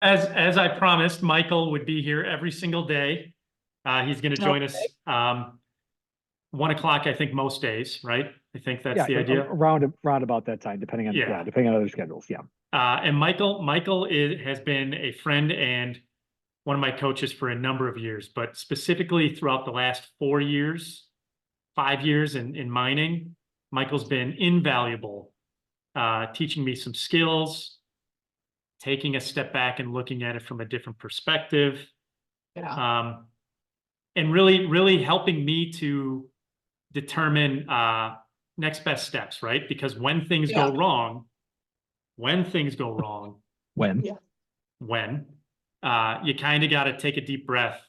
As I promised, Michael would be here every single day. He's going to join Okay. us 1 o'clock, I think, most days, right? I think that's Yeah, the idea. around about that time, Yeah. depending on other schedules. Yeah. And Michael has been a friend and one of my coaches for a number of years, but specifically throughout the last 4 years, 5 years in mining, Michael's been invaluable, teaching me some skills, taking a step back and looking at it from a different perspective. Yeah. And really helping me to determine next best steps, right? Because when things go wrong, When? Yeah. you kind of got to take a deep breath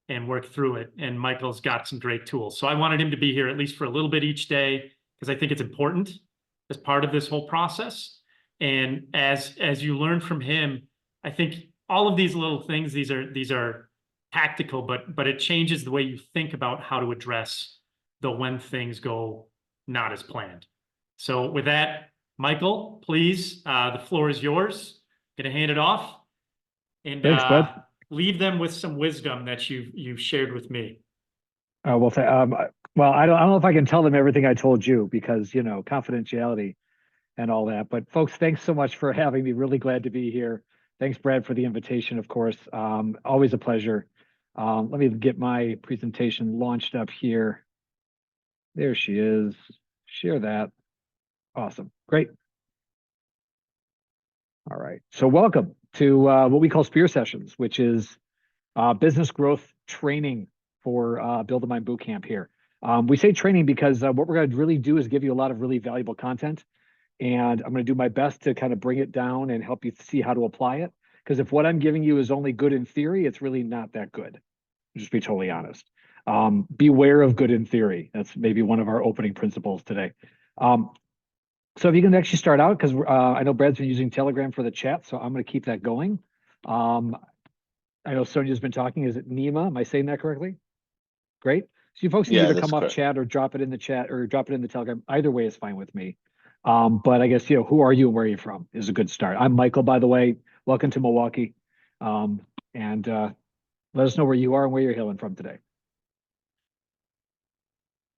and work through it. And Michael's got some great tools. So I wanted him to be here at least for a little bit each day because I think it's important as part of this whole process. And as you learn from him, I think all of these little things, these are tactical, but it changes the way you think about how to address the when things go not as planned. So with that, Michael, please, the floor is yours. Gonna hand it off and Thanks, bud. leave them with some wisdom that you've shared with me. Well, I don't know if I can tell them everything I told you because, confidentiality and all that. But folks, thanks so much for having me. Really glad to be here. Thanks, Brad, for the invitation, of course. Always a pleasure. Let me get my presentation launched up here. There she is. Share that. Awesome. Great. All right. So welcome to what we call Spear Sessions, which is business growth training for Build a Mind Bootcamp here. We say training because what we're going to really do is give you a lot of really valuable content. And I'm going to do my best to kind of bring it down and help you see how to apply it. Because if what I'm giving you is only good in theory, it's really not that good. Just be totally honest. Beware of good in theory. That's maybe one of our opening principles today. So if you can actually start out, because I know Brad's been using Telegram for the chat, so I'm going to keep that going. I know Sonia's been talking. Is it Nima? Am I saying that correctly? Great. So you folks can either come off chat or drop it in the chat or drop it in the Telegram. Either way is fine with me. But I guess, who are you and where are you from is a good start. I'm Michael, by the way. Welcome to Milwaukee. And let us know where you are and where you're hailing from today.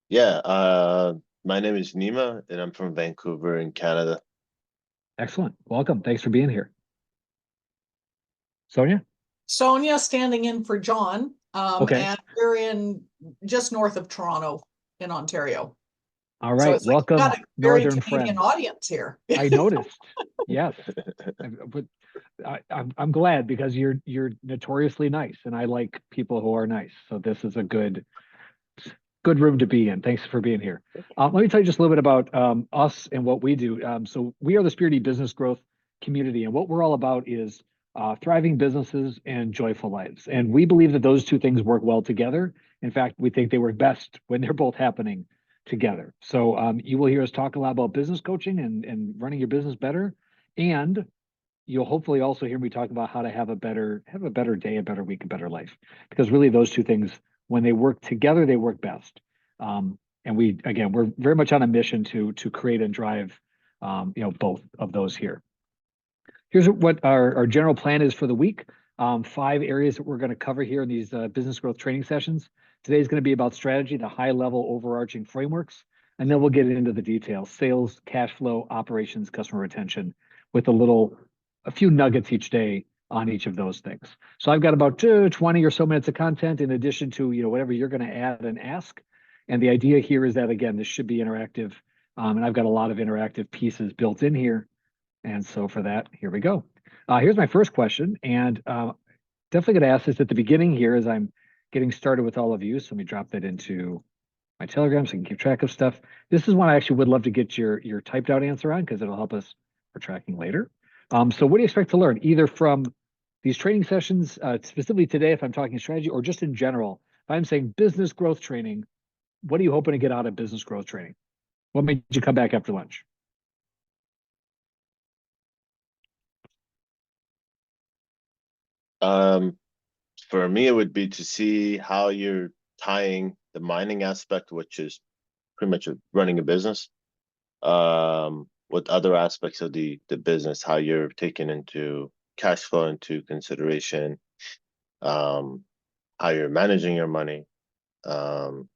Yeah, my name is Nima, and I'm from Vancouver in Canada. Excellent. Welcome. Thanks for being here. Sonia? Sonia standing in for John. Okay. And we're in just north of Toronto in Ontario. All right. So welcome, got a very Northern Canadian friend. audience here. I noticed. Yes. But I'm glad because you're notoriously nice, and I like people who are nice. So this is a good room to be in. Thanks for being here. Let me tell you just a little bit about us and what we do. So we are the Speardy Business Growth Community, and what we're all about is thriving businesses and joyful lives. And we believe that those two things work well together. In fact, we think they work best when they're both happening together. So you will hear us talk a lot about business coaching and running your business better. And you'll hopefully also hear me talk about how to have a better day, a better week, a better life. Because really those two things, when they work together, they work best. And we're very much on a mission to create and drive both of those here. Here's what our general plan is for the week. 5 areas that we're going to cover here in these business growth training sessions. Today is going to be about strategy, the high level overarching frameworks, and then we'll get into the details: sales, cash flow, operations, customer retention, with a few nuggets each day on each of those things. So I've got about 20 or so minutes of content in addition to whatever you're going to add and ask. And the idea here is that, again, this should be interactive, and I've got a lot of interactive pieces built in here. And so for that, here we go. Here's my first question, and definitely going to ask this at the beginning here as I'm getting started with all of you. So let me drop that into my Telegram so I can keep track of stuff. This is one I actually would love to get your typed out answer on because it'll help us for tracking later. So what do you expect to learn, either from these training sessions, specifically today if I'm talking strategy, or just in general? If I'm saying business growth training, what are you hoping to get out of business growth training? What made you come back after lunch? For me, it would be to see how you're tying the mining aspect, which is pretty much running a business, with other aspects of the business, how you're taking into cash flow into consideration, how you're managing your money, and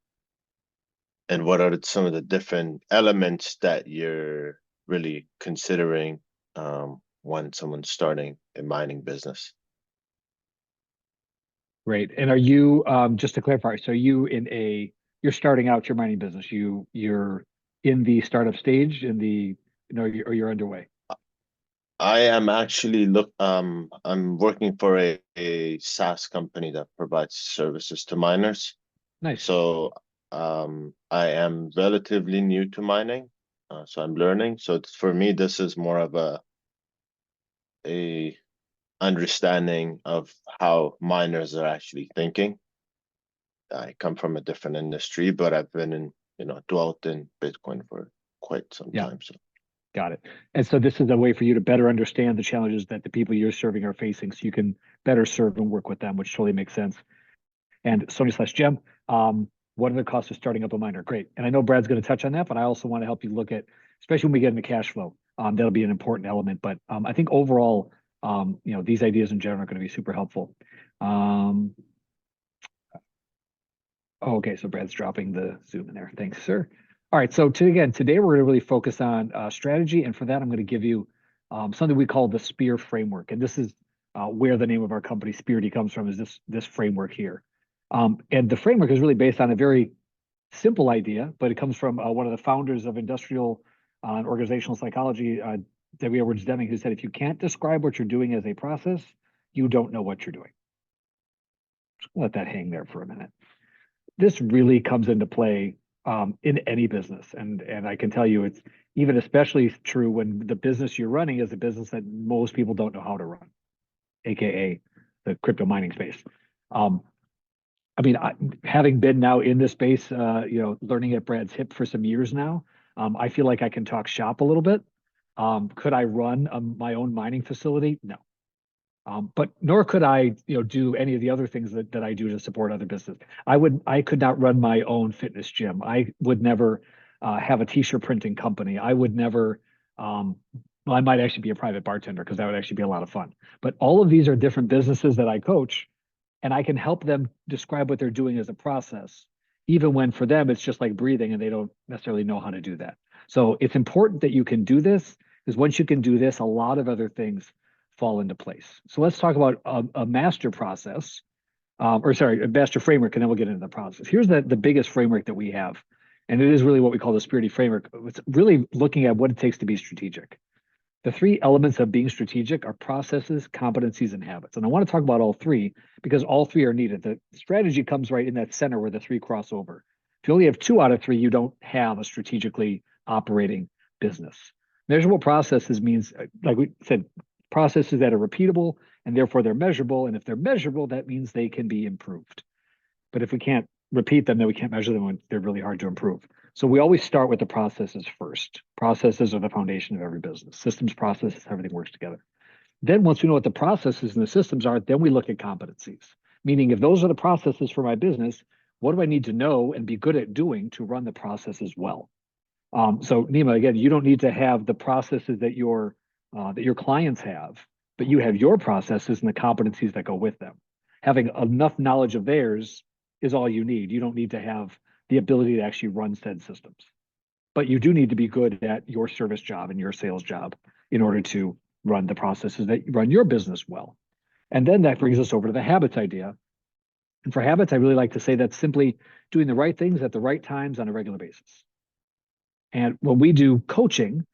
what are some of the different elements that you're really considering when someone's starting a mining business. Great. And are you, just to clarify, so you're starting out your mining business, you're in the startup stage, or you're underway? I am actually I'm working for a SaaS company that provides services to miners. Nice. So I am relatively new to mining, so I'm learning. So for me, this is more of a understanding of how miners are actually thinking. I come from a different industry, but I've been dwelt in Bitcoin for quite some Yeah. time. So Got it. And so this is a way for you to better understand the challenges that the people you're serving are facing, so you can better serve and work with them, which totally makes sense. And Sonia/Jem, what are the costs of starting up a miner? Great. And I know Brad's going to touch on that, but I also want to help you look at, especially when we get into cash flow, that'll be an important element. But I think overall, these ideas in general are going to be super helpful. Okay, so Brad's dropping the Zoom in there. Thanks, sir. All right, so today we're going to really focus on strategy, and for that, I'm going to give you something we call the SPEAR framework, and this is where the name of our company Spearity comes from. Is this framework here? And the framework is really based on a very simple idea, but it comes from one of the founders of industrial and organizational psychology, W. Edwards Deming, who said, if you can't describe what you're doing as a process, you don't know what you're doing. Just let that hang there for a minute. This really comes into play in any business, and I can tell you it's even especially true when the business you're running is a business that most people don't know how to run, aka the crypto mining space. I mean, having been now in this space, learning at Brad's hip for some years now, I feel like I can talk shop a little bit. Could I run my own mining facility? No. But nor could I, do any of the other things that I do to support other businesses. I could not run my own fitness gym. I would never have a t-shirt printing company. I would never, well, I might actually be a private bartender because that would actually be a lot of fun. But all of these are different businesses that I coach, and I can help them describe what they're doing as a process, even when for them it's just like breathing and they don't necessarily know how to do that. So it's important that you can do this, because once you can do this, a lot of other things fall into place. So let's talk about a master process, a master framework, and then we'll get into the process. Here's the biggest framework that we have, and it is really what we call the Spearity framework. It's really looking at what it takes to be strategic. The three elements of being strategic are processes, competencies, and habits. And I want to talk about all three because all three are needed. The strategy comes right in that center where the three cross over. If you only have 2 out of 3, you don't have a strategically operating business. Measurable processes means, like we said, processes that are repeatable and therefore they're measurable. And if they're measurable, that means they can be improved. But if we can't repeat them, then we can't measure them, they're really hard to improve. So we always start with the processes first. Processes are the foundation of every business. Systems, processes, everything works together. Then once we know what the processes and the systems are, then we look at competencies. Meaning if those are the processes for my business, what do I need to know and be good at doing to run the processes well? So Nima, again, you don't need to have the processes that your clients have, but you have your processes and the competencies that go with them. Having enough knowledge of theirs is all you need. You don't need to have the ability to actually run said systems, but you do need to be good at your service job and your sales job in order to run the processes that run your business well. And then that brings us over to the habits idea. And for habits, I really like to say that's simply doing the right things at the right times on a regular basis. And when we do coaching,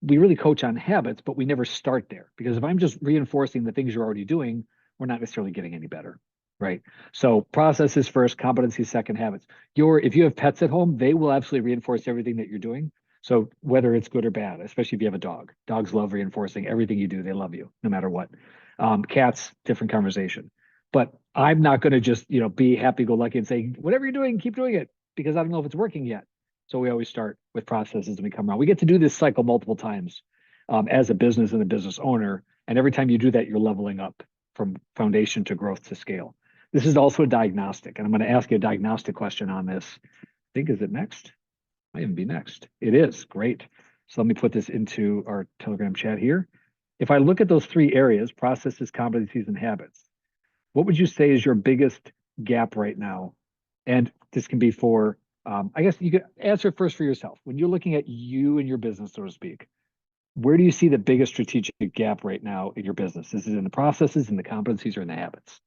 we really coach on habits, but we never start there, because if I'm just reinforcing the things you're already doing, we're not necessarily getting any better, right? So processes first, competencies second, habits. If you have pets at home, they will absolutely reinforce everything that you're doing. So whether it's good or bad, especially if you have a dog, dogs love reinforcing everything you do. They love you no matter what. Cats, different conversation. But I'm not going to just, be happy-go-lucky and say, whatever you're doing, keep doing it, because I don't know if it's working yet. So we always start with processes and we come around. We get to do this cycle multiple times as a business and a business owner. And every time you do that, you're leveling up from foundation to growth to scale. This is also a diagnostic. And I'm going to ask you a diagnostic question on this. I think, is it next? Might even be next. It is. Great. So let me put this into our Telegram chat here. If I look at those three areas, processes, competencies, and habits, what would you say is your biggest gap right now? And this can be for, I guess you could answer first for yourself. When you're looking at you and your business, so to speak, where do you see the biggest strategic gap right now in your business? Is it in the processes, in the competencies, or in the habits?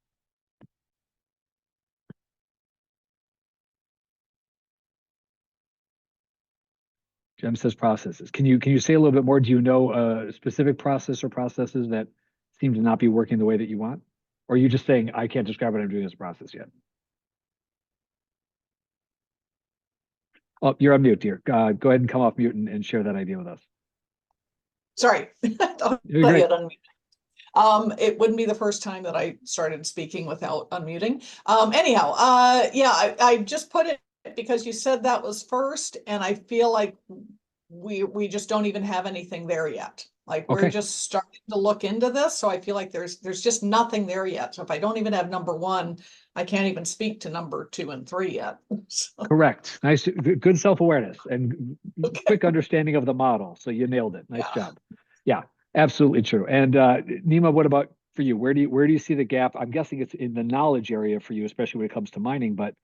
Jem says processes. Can you say a little bit more? Do you know a specific process or processes that seem to not be working the way that you want? Or are you just saying, I can't describe what I'm doing as a process yet? Oh, you're on mute, dear. Go ahead and come off mute and share that idea with us. Sorry. You're great. It wouldn't be the first time that I started speaking without unmuting. Anyhow, yeah, I just put it because you said that was first, and I feel like we just don't even have anything there yet. Like we're Okay. just starting to look into this, so I feel like there's just nothing there yet. So if I don't even have number one, I can't even speak to number 2 and 3 yet. So, Correct. Nice. Good self-awareness and okay. quick understanding of the model. So you nailed it. Nice Yeah. job. Yeah, absolutely true. And Nima, what about for you? Where do you see the gap? I'm guessing it's in the knowledge area for you, especially when it comes to mining, but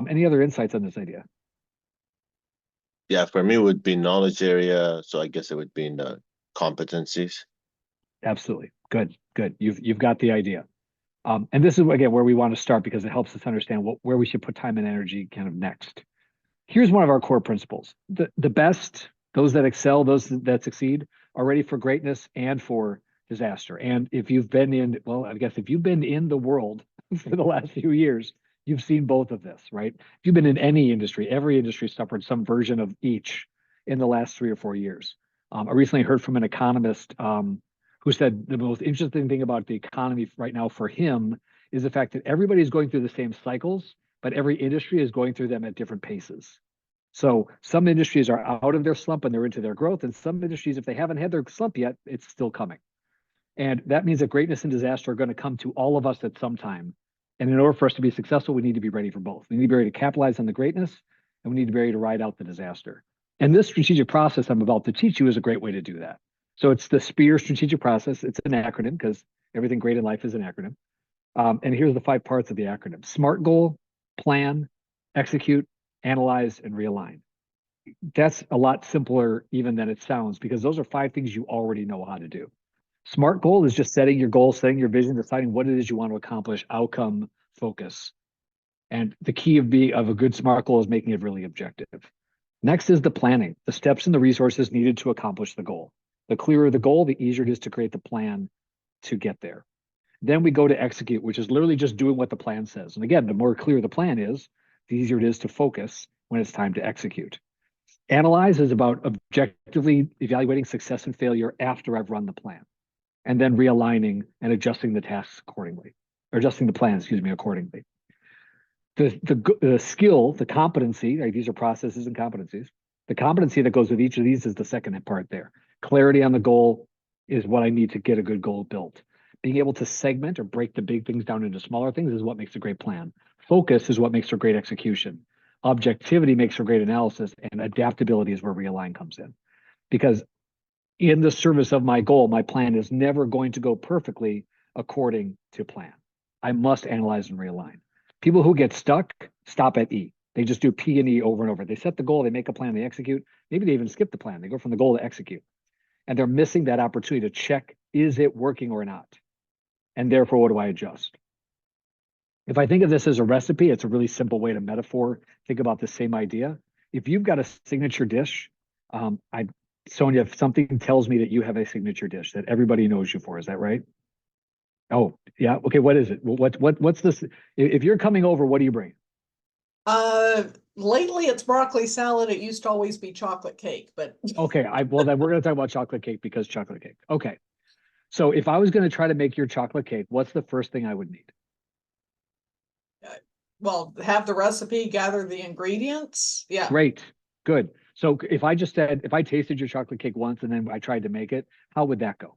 any other insights on this idea? Yeah, for me it would be knowledge area, so I guess it would be in the competencies. Absolutely. Good. You've got the idea. And this is again where we want to start because it helps us understand where we should put time and energy kind of next. Here's one of our core principles. The best, those that excel, those that succeed, are ready for greatness and for disaster. And if you've been in, well, I guess if you've been in the world for the last few years, you've seen both of this, right? If you've been in any industry, every industry suffered some version of each in the last 3 or 4 years. I recently heard from an economist who said the most interesting thing about the economy right now for him is the fact that everybody's going through the same cycles, but every industry is going through them at different paces. So some industries are out of their slump and they're into their growth, and some industries, if they haven't had their slump yet, it's still coming. And that means that greatness and disaster are going to come to all of us at some time. And in order for us to be successful, we need to be ready for both. We need to be ready to capitalize on the greatness, and we need to be ready to ride out the disaster. And this strategic process I'm about to teach you is a great way to do that. So it's the SPEAR strategic process. It's an acronym because everything great in life is an acronym. And here's the 5 parts of the acronym: SMART goal, plan, execute, analyze, and realign. That's a lot simpler even than it sounds because those are 5 things you already know how to do. SMART goal is just setting your goal, setting your vision, deciding what it is you want to accomplish, outcome, focus. And the key of a good SMART goal is making it really objective. Next is the planning, the steps and the resources needed to accomplish the goal. The clearer the goal, the easier it is to create the plan to get there. Then we go to execute, which is literally just doing what the plan says. And again, the more clear the plan is, the easier it is to focus when it's time to execute. Analyze is about objectively evaluating success and failure after I've run the plan, and then realigning and adjusting the tasks accordingly, or adjusting the plan, accordingly. The skill, the competency, right, these are processes and competencies. The competency that goes with each of these is the second part there. Clarity on the goal is what I need to get a good goal built. Being able to segment or break the big things down into smaller things is what makes a great plan. Focus is what makes for great execution. Objectivity makes for great analysis, and adaptability is where realign comes in. Because in the service of my goal, my plan is never going to go perfectly according to plan. I must analyze and realign. People who get stuck stop at E. They just do P and E over and over. They set the goal, they make a plan, they execute. Maybe they even skip the plan. They go from the goal to execute. And they're missing that opportunity to check, is it working or not? And therefore, what do I adjust? If I think of this as a recipe, it's a really simple way to metaphor. Think about the same idea. If you've got a signature dish, Sonia, if something tells me that you have a signature dish that everybody knows you for, is that right? Oh, yeah. Okay, what is it? What's this? If you're coming over, what do you bring? Lately it's broccoli salad. It used to always be chocolate cake, but Okay, well then we're gonna talk about chocolate cake because chocolate cake. Okay. So if I was gonna try to make your chocolate cake, what's the first thing I would need? well, have the recipe, gather the ingredients. Yeah. Great, good. So if I tasted your chocolate cake once and then I tried to make it, how would that go?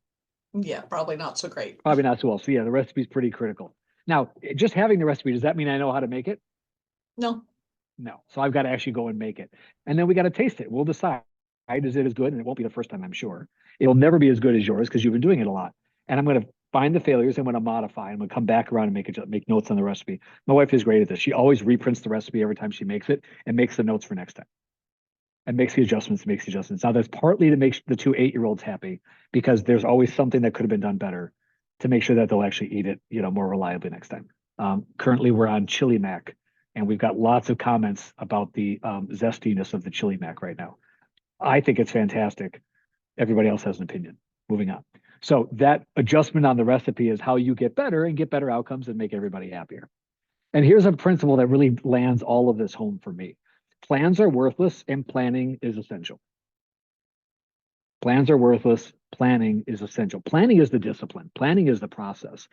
Yeah, probably not so great. Probably not so well. So yeah, the recipe is pretty critical. Now, just having the recipe, does that mean I know how to make it? No. No. So I've got to actually go and make it. And then we got to taste it. We'll decide. is it as good? And it won't be the first time, I'm sure. It'll never be as good as yours because you've been doing it a lot. And I'm going to find the failures. I'm going to modify. I'm going to come back around and make notes on the recipe. My wife is great at this. She always reprints the recipe every time she makes it and makes the notes for next time. And makes the adjustments. Now that's partly to make the 2 8-year-olds happy because there's always something that could have been done better to make sure that they'll actually eat it, more reliably next time. Currently we're on chili mac and we've got lots of comments about the zestiness of the chili mac right now. I think it's fantastic. Everybody else has an opinion. Moving on. So that adjustment on the recipe is how you get better and get better outcomes and make everybody happier. And here's a principle that really lands all of this home for me. Plans are worthless and planning is essential. Plans are worthless. Planning is essential. Planning is the discipline. Planning is the process.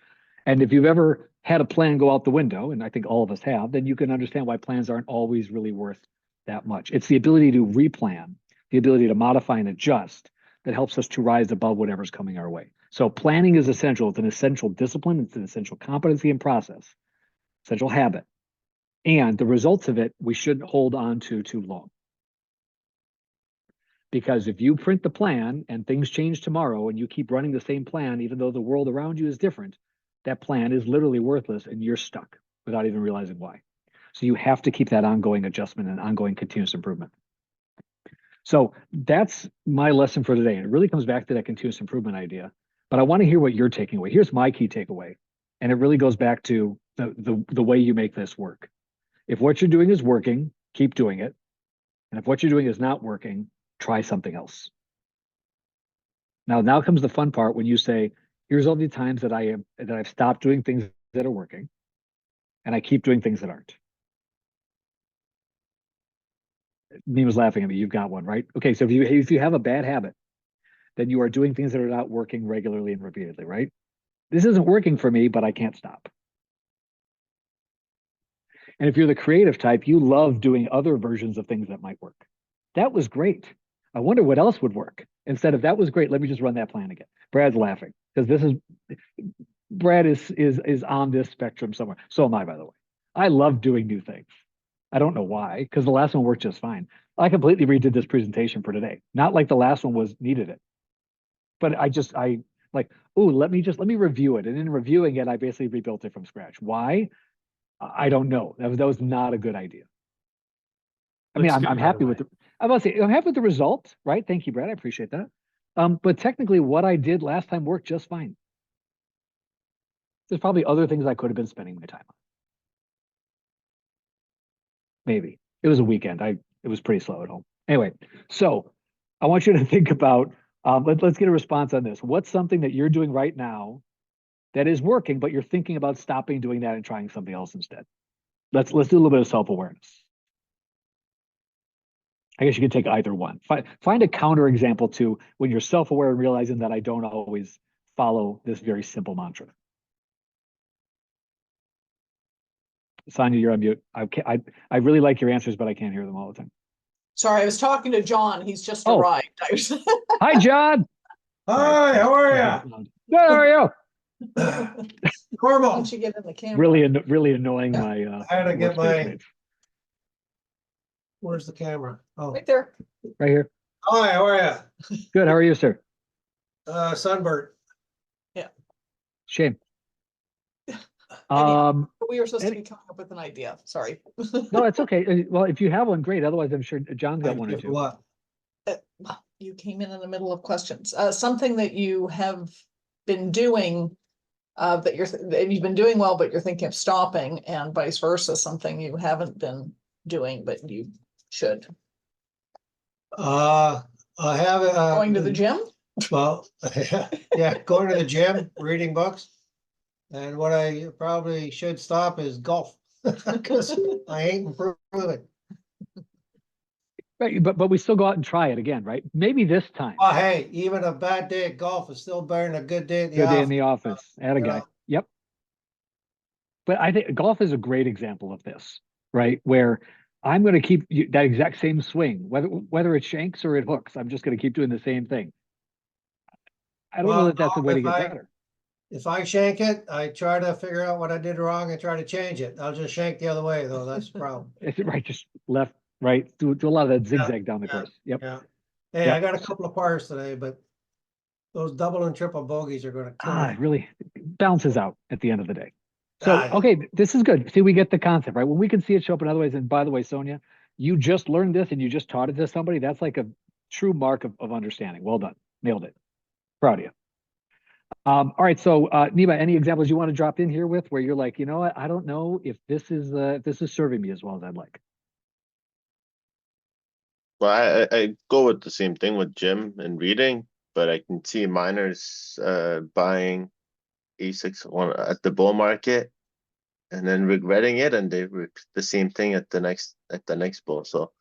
And if you've ever had a plan go out the window, and I think all of us have, then you can understand why plans aren't always really worth that much. It's the ability to replan, the ability to modify and adjust that helps us to rise above whatever's coming our way. So planning is essential. It's an essential discipline. It's an essential competency and process, essential habit. And the results of it, we shouldn't hold on to too long. Because if you print the plan and things change tomorrow and you keep running the same plan, even though the world around you is different, that plan is literally worthless and you're stuck without even realizing why. So you have to keep that ongoing adjustment and ongoing continuous improvement. So that's my lesson for today. And it really comes back to that continuous improvement idea. But I want to hear what you're taking away. Here's my key takeaway. And it really goes back to the way you make this work. If what you're doing is working, keep doing it. And if what you're doing is not working, try something else. Now comes the fun part when you say, here's all the times that I've stopped doing things that are working and I keep doing things that aren't. Neema's laughing at me. You've got one, right? Okay, so if you have a bad habit, then you are doing things that are not working regularly and repeatedly, right? This isn't working for me, but I can't stop. And if you're the creative type, you love doing other versions of things that might work. That was great. I wonder what else would work. Instead of that was great, let me just run that plan again. Brad's laughing because Brad is on this spectrum somewhere. So am I, by the way. I love doing new things. I don't know why, because the last one worked just fine. I completely redid this presentation for today. Not like the last one needed it. But I like, oh, let me review it. And in reviewing it, I basically rebuilt it from scratch. Why? I don't know. That was not a good idea. I mean, I'm happy with I'm happy with the result, right? Thank you, Brad. I appreciate that. But technically what I did last time worked just fine. There's probably other things I could have been spending my time on. Maybe. It was a weekend. It was pretty slow at home. Anyway, so I want you to think about, let's get a response on this. What's something that you're doing right now that is working, but you're thinking about stopping doing that and trying something else instead? Let's do a little bit of self-awareness. I guess you could take either one. Find a counter example to when you're self-aware and realizing that I don't always follow this very simple mantra. Sonia, you're on mute. I really like your answers, but I can't hear them all the time. Sorry, I was talking to John. He's just Oh. arrived. Hi, John. Hi, how are Good. How are you? you? Why Normal. don't you get in the camera? Really annoying Yeah, my. I had to get workspace my- mates. Where's the camera? Oh, Right there. Right here. hi, how are Good. How are you, sir? you? Sunburnt. Shame. Anyhow. We were supposed to Any- be coming up with an idea. Sorry. No, it's okay. Well, if you have one, great. Otherwise, I'm sure John's got one or two. What? You came in the middle of questions. Something that you have been doing that you've been doing well, but you're thinking of stopping, and vice versa, something you haven't been doing, but you should. I have, Going to the gym? well, yeah, going to the gym, reading books. And what I probably should stop is golf, because I ain't improving. Right, but we still go out and try it again, right? Maybe this time. Oh, hey, even a bad day at golf is still better than a good day at the Good day in office. the office. Atta guy. Yeah. Yep. But I think golf is a great example of this, right? Where I'm going to keep that exact same swing, whether it shanks or it hooks. I'm just going to keep doing the same thing. I don't know Well, that that's the way to if get I- better. If I shank it, I try to figure out what I did wrong and try to change it. I'll just shank the other way, though. That's the problem. Is it right? Just left, right? Do a lot of that zigzag down the yeah, course. Yep. Yeah. Hey, Yeah. I got a couple of pars today, but those double and triple bogeys are gonna kill It me. really balances out at the end of the day. So, Ah, okay, this is good. See, we get the concept, right? When we can see it show up in other ways, and by the way, Sonia, you just learned this and you just taught it to somebody. That's like a true mark of understanding. Well done. Nailed it. Proud of you. All right. So, Nima, any examples you want to drop in here with where you're like, you know what? I don't know if this is serving me as well as I'd like. Well, I go with the same thing with Jim and reading, but I can see miners buying A6 one at the bull market and then regretting it, and they the same thing at the next bull. So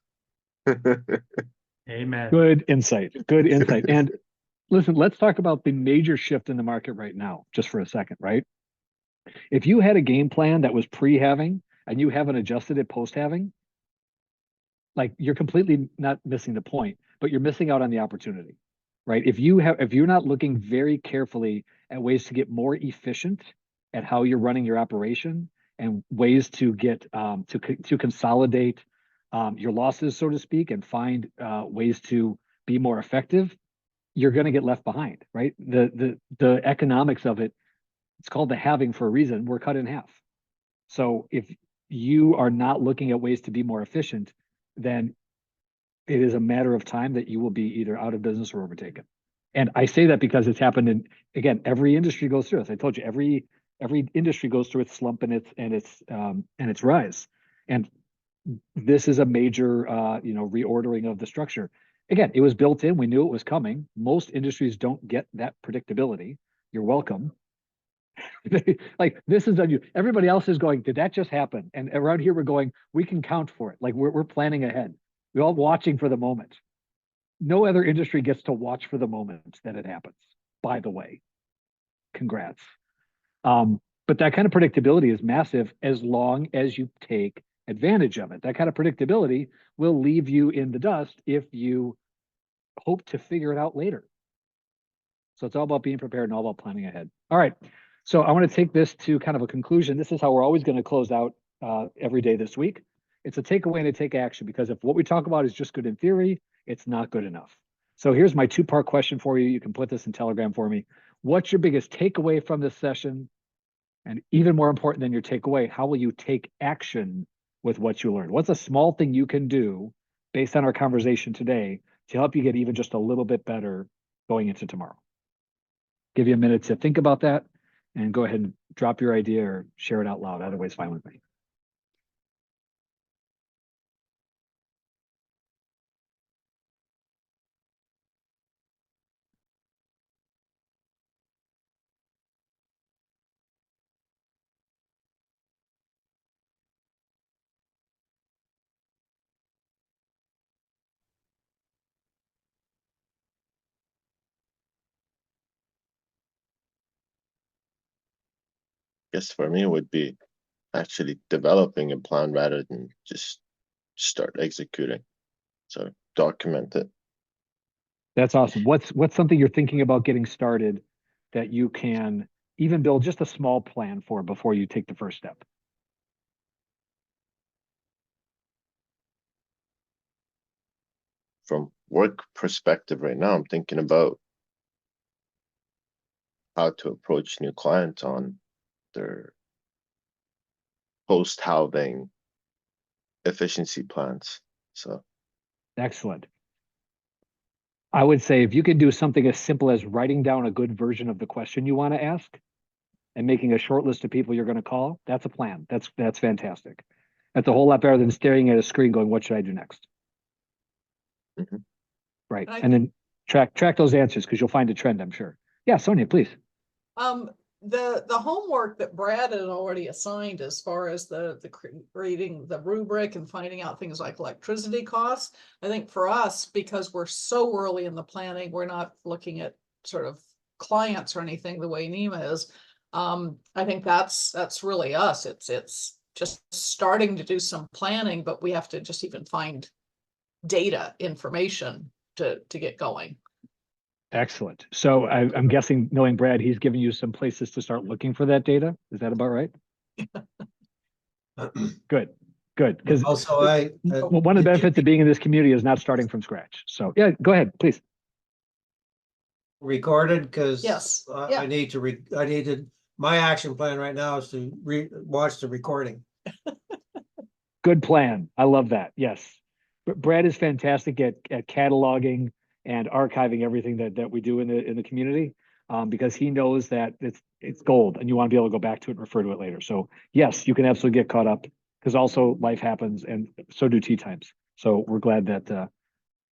Amen. Good insight. Good insight. And listen, let's talk about the major shift in the market right now, just for a second, right? If you had a game plan that was pre-halving and you haven't adjusted it post-halving, like you're completely not missing the point, but you're missing out on the opportunity, right? If you're not looking very carefully at ways to get more efficient at how you're running your operation and ways to get to consolidate your losses, so to speak, and find ways to be more effective, you're going to get left behind, right? The economics of it, it's called the halving for a reason. We're cut in half. So if you are not looking at ways to be more efficient, then it is a matter of time that you will be either out of business or overtaken. And I say that because it's happened in, again, every industry goes through this. I told you every industry goes through its slump and its rise. And this is a major reordering of the structure. Again, it was built in. We knew it was coming. Most industries don't get that predictability. You're welcome. Like this is unusual. Everybody else is going, did that just happen? And around here we're going, we can count for it. Like we're planning ahead. We're all watching for the moment. No other industry gets to watch for the moment that it happens, by the way. Congrats. But that kind of predictability is massive as long as you take advantage of it. That kind of predictability will leave you in the dust if you hope to figure it out later. So it's all about being prepared and all about planning ahead. All right. So I want to take this to kind of a conclusion. This is how we're always going to close out every day this week. It's a takeaway and a take action, because if what we talk about is just good in theory, it's not good enough. So here's my two-part question for you. You can put this in Telegram for me. What's your biggest takeaway from this session? And even more important than your takeaway, how will you take action with what you learned? What's a small thing you can do based on our conversation today to help you get even just a little bit better going into tomorrow? Give you a minute to think about that and go ahead and drop your idea or share it out loud. Either way is fine with me. guess for me it would be actually developing a plan rather than just start executing. So document it. That's awesome. What's something you're thinking about getting started that you can even build just a small plan for before you take the first step? From work perspective right now, I'm thinking about how to approach new clients on their post-halving efficiency plans. So Excellent. I would say if you could do something as simple as writing down a good version of the question you want to ask and making a short list of people you're going to call, that's a plan. That's fantastic. That's a whole lot better than staring at a screen going, what should I do next? Mhm. Right. And I And then track those answers because you'll find a trend, I'm sure. Yeah, Sonia, please. The homework that Brad had already assigned as far as the creating the rubric and finding out things like electricity costs, I think for us, because we're so early in the planning, we're not looking at sort of clients or anything the way Nima is. I think that's really us. It's just starting to do some planning, but we have to just even find data information to get going. Excellent. So I'm guessing, knowing Brad, he's giving you some places to start looking for that data. Is that about right? Good. good. Because Also, one of the benefits of being in this community is not starting from scratch. So yeah, go ahead, please. recorded because Yes, yeah. I need to, my action plan right now is to watch the recording. Good plan. I love that. Yes. Brad is fantastic at cataloging and archiving everything that we do in the community, because he knows that it's gold and you want to be able to go back to it and refer to it later. So yes, you can absolutely get caught up, because also life happens and so do tea times. So we're glad that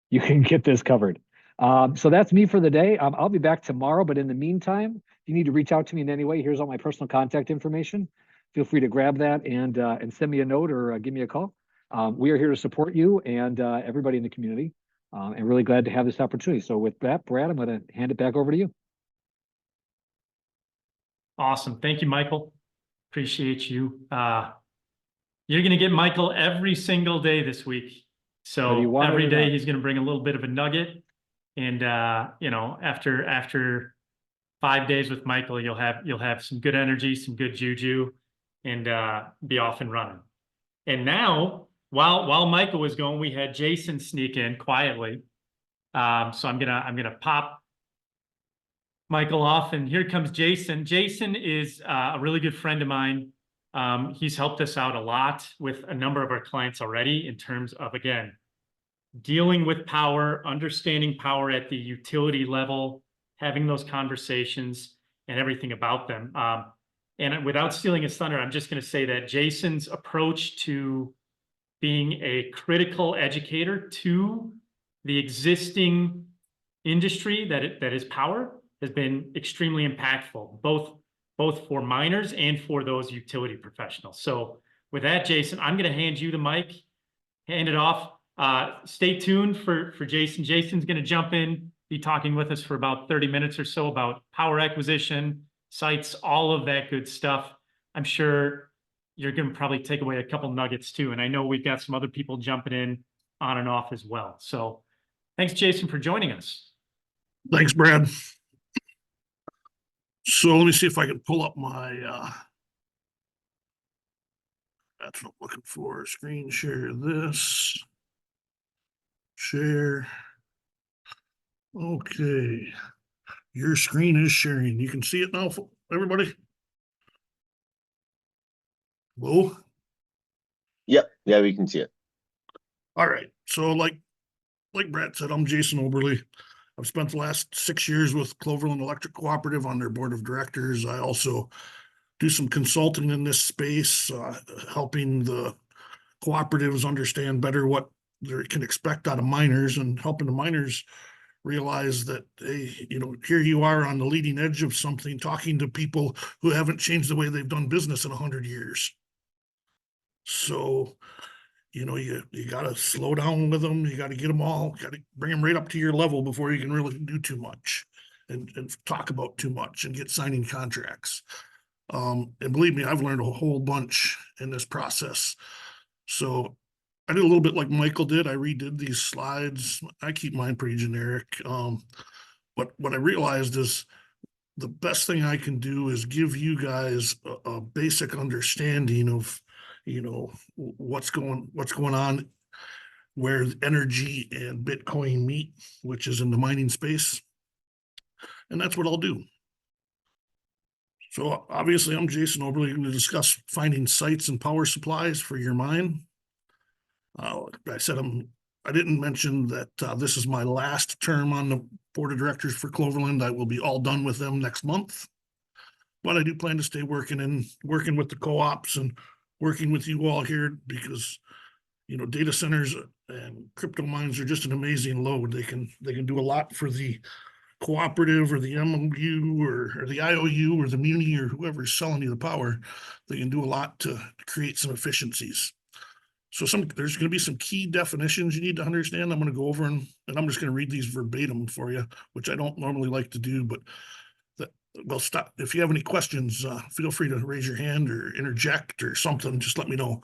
you can get this covered. So that's me for the day. I'll be back tomorrow, but in the meantime, if you need to reach out to me in any way, here's all my personal contact information. Feel free to grab that and send me a note or give me a call. We are here to support you and everybody in the community, and really glad to have this opportunity. So with that, Brad, I'm going to hand it back over to you. Awesome. Thank you, Michael. Appreciate you. You're going to get Michael every single day this week. Whether you So want it every or day not. he's going to bring a little bit of a nugget. And, after 5 days with Michael, you'll have some good energy, some good juju, and be off and running. And now, while Michael was going, we had Jason sneak in quietly. So I'm gonna pop Michael off, and here comes Jason. Jason is a really good friend of mine. He's helped us out a lot with a number of our clients already in terms of, again, dealing with power, understanding power at the utility level, having those conversations and everything about them. And without stealing his thunder, I'm just going to say that Jason's approach to being a critical educator to the existing industry that is power has been extremely impactful, both for miners and for those utility professionals. So with that, Jason, I'm going to hand you the mic, hand it off. Stay tuned for Jason. Jason's going to jump in, be talking with us for about 30 minutes or so about power acquisition, sites, all of that good stuff. I'm sure you're going to probably take away a couple nuggets too. And I know we've got some other people jumping in on and off as well. So thanks, Jason, for joining us. Thanks, Brad. So let me see if I can pull up my, that's what I'm looking for. Screen share this. Share. Okay. Your screen is sharing. You can see it now, everybody? Hello? Yep, yeah, we can see it. All right. So like Brad said, I'm Jason Oberly. I've spent the last 6 years with Cloverland Electric Cooperative on their board of directors. I also do some consulting in this space, helping the cooperatives understand better what they can expect out of miners and helping the miners realize that, hey, here you are on the leading edge of something, talking to people who haven't changed the way they've done business in 100 years. So, you got to slow down with them. You got to get them all, got to bring them right up to your level before you can really do too much and talk about too much and get signing contracts. And believe me, I've learned a whole bunch in this process. So I did a little bit like Michael did. I redid these slides. I keep mine pretty generic. But what I realized is the best thing I can do is give you guys a basic understanding of, what's going on, where energy and Bitcoin meet, which is in the mining space. And that's what I'll do. So obviously I'm Jason Oberly, going to discuss finding sites and power supplies for your mine. I said I didn't mention that this is my last term on the board of directors for Cloverland. I will be all done with them next month, but I do plan to stay working with the co-ops and working with you all here because, data centers and crypto mines are just an amazing load. They can do a lot for the cooperative or the MOU or the IOU or the muni or whoever's selling you the power. They can do a lot to create some efficiencies. So there's going to be some key definitions you need to understand. I'm going to go over and I'm just going to read these verbatim for you, which I don't normally like to do, but stop. If you have any questions, feel free to raise your hand or interject or something. Just let me know.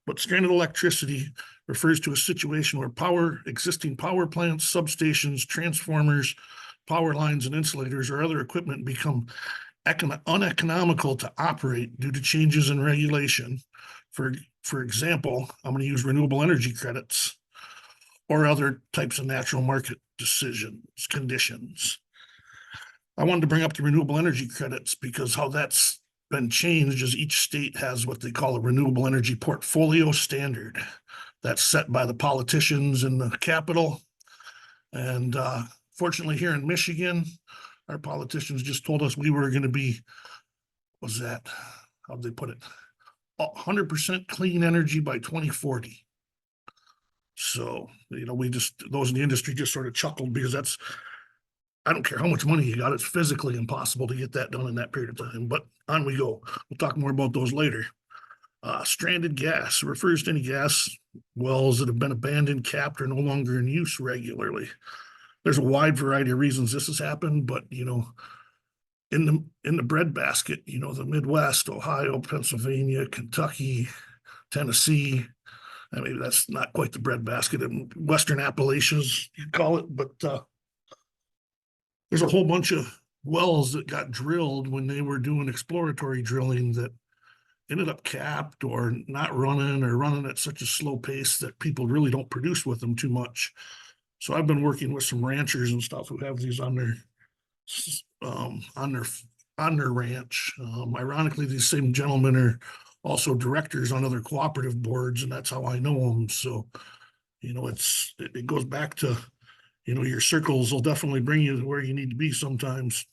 But stranded electricity refers to a situation where existing power plants, substations, transformers, power lines, and insulators or other equipment become uneconomical to operate due to changes in regulation, For example, I'm gonna use renewable energy credits or other types of natural market conditions. I wanted to bring up the renewable energy credits because how that's been changed is each state has what they call a renewable energy portfolio standard that's set by the politicians in the capital. And fortunately, here in Michigan, our politicians just told us we were going to be, what's that? How'd they put it? 100% clean energy by 2040. So, we just, those in the industry just sort of chuckled because I don't care how much money you got, it's physically impossible to get that done in that period of time, but on we go. We'll talk more about those later. Stranded gas refers to any gas wells that have been abandoned, capped, or no longer in use regularly. There's a wide variety of reasons this has happened, but in the breadbasket, the Midwest, Ohio, Pennsylvania, Kentucky, Tennessee, I mean, that's not quite the breadbasket, in Western Appalachians, you call it, but there's a whole bunch of wells that got drilled when they were doing exploratory drilling that ended up capped or not running or running at such a slow pace that people really don't produce with them too much. So I've been working with some ranchers and stuff who have these on their ranch. Ironically, these same gentlemen are also directors on other cooperative boards, and that's how I know them. So, it goes back to, your circles will definitely bring you to where you need to be sometimes.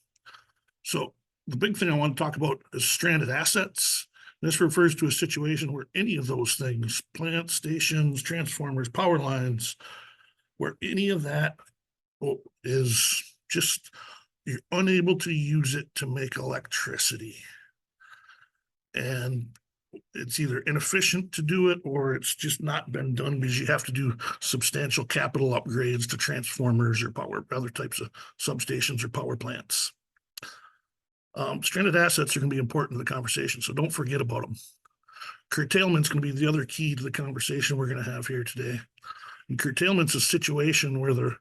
So the big thing I want to talk about is stranded assets. This refers to a situation where any of those things, plants, stations, transformers, power lines, where any of that is just, you're unable to use it to make electricity. And it's either inefficient to do it or it's just not been done because you have to do substantial capital upgrades to transformers or other types of substations or power plants. Stranded assets are going to be important to the conversation, so don't forget about them. Curtailment's going to be the other key to the conversation we're going to have here today. And curtailment's a situation where the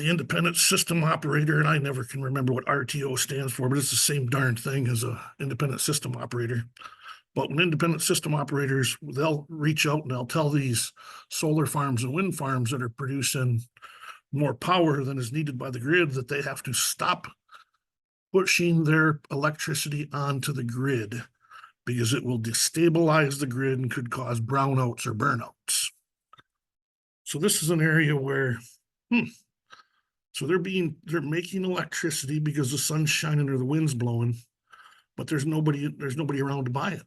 independent system operator, and I never can remember what RTO stands for, but it's the same darn thing as a independent system operator. But when independent system operators, they'll reach out and they'll tell these solar farms and wind farms that are producing more power than is needed by the grid that they have to stop pushing their electricity onto the grid because it will destabilize the grid and could cause brownouts or burnouts. So this is an area where, so they're making electricity because the sun's shining or the wind's blowing, but there's nobody around to buy it.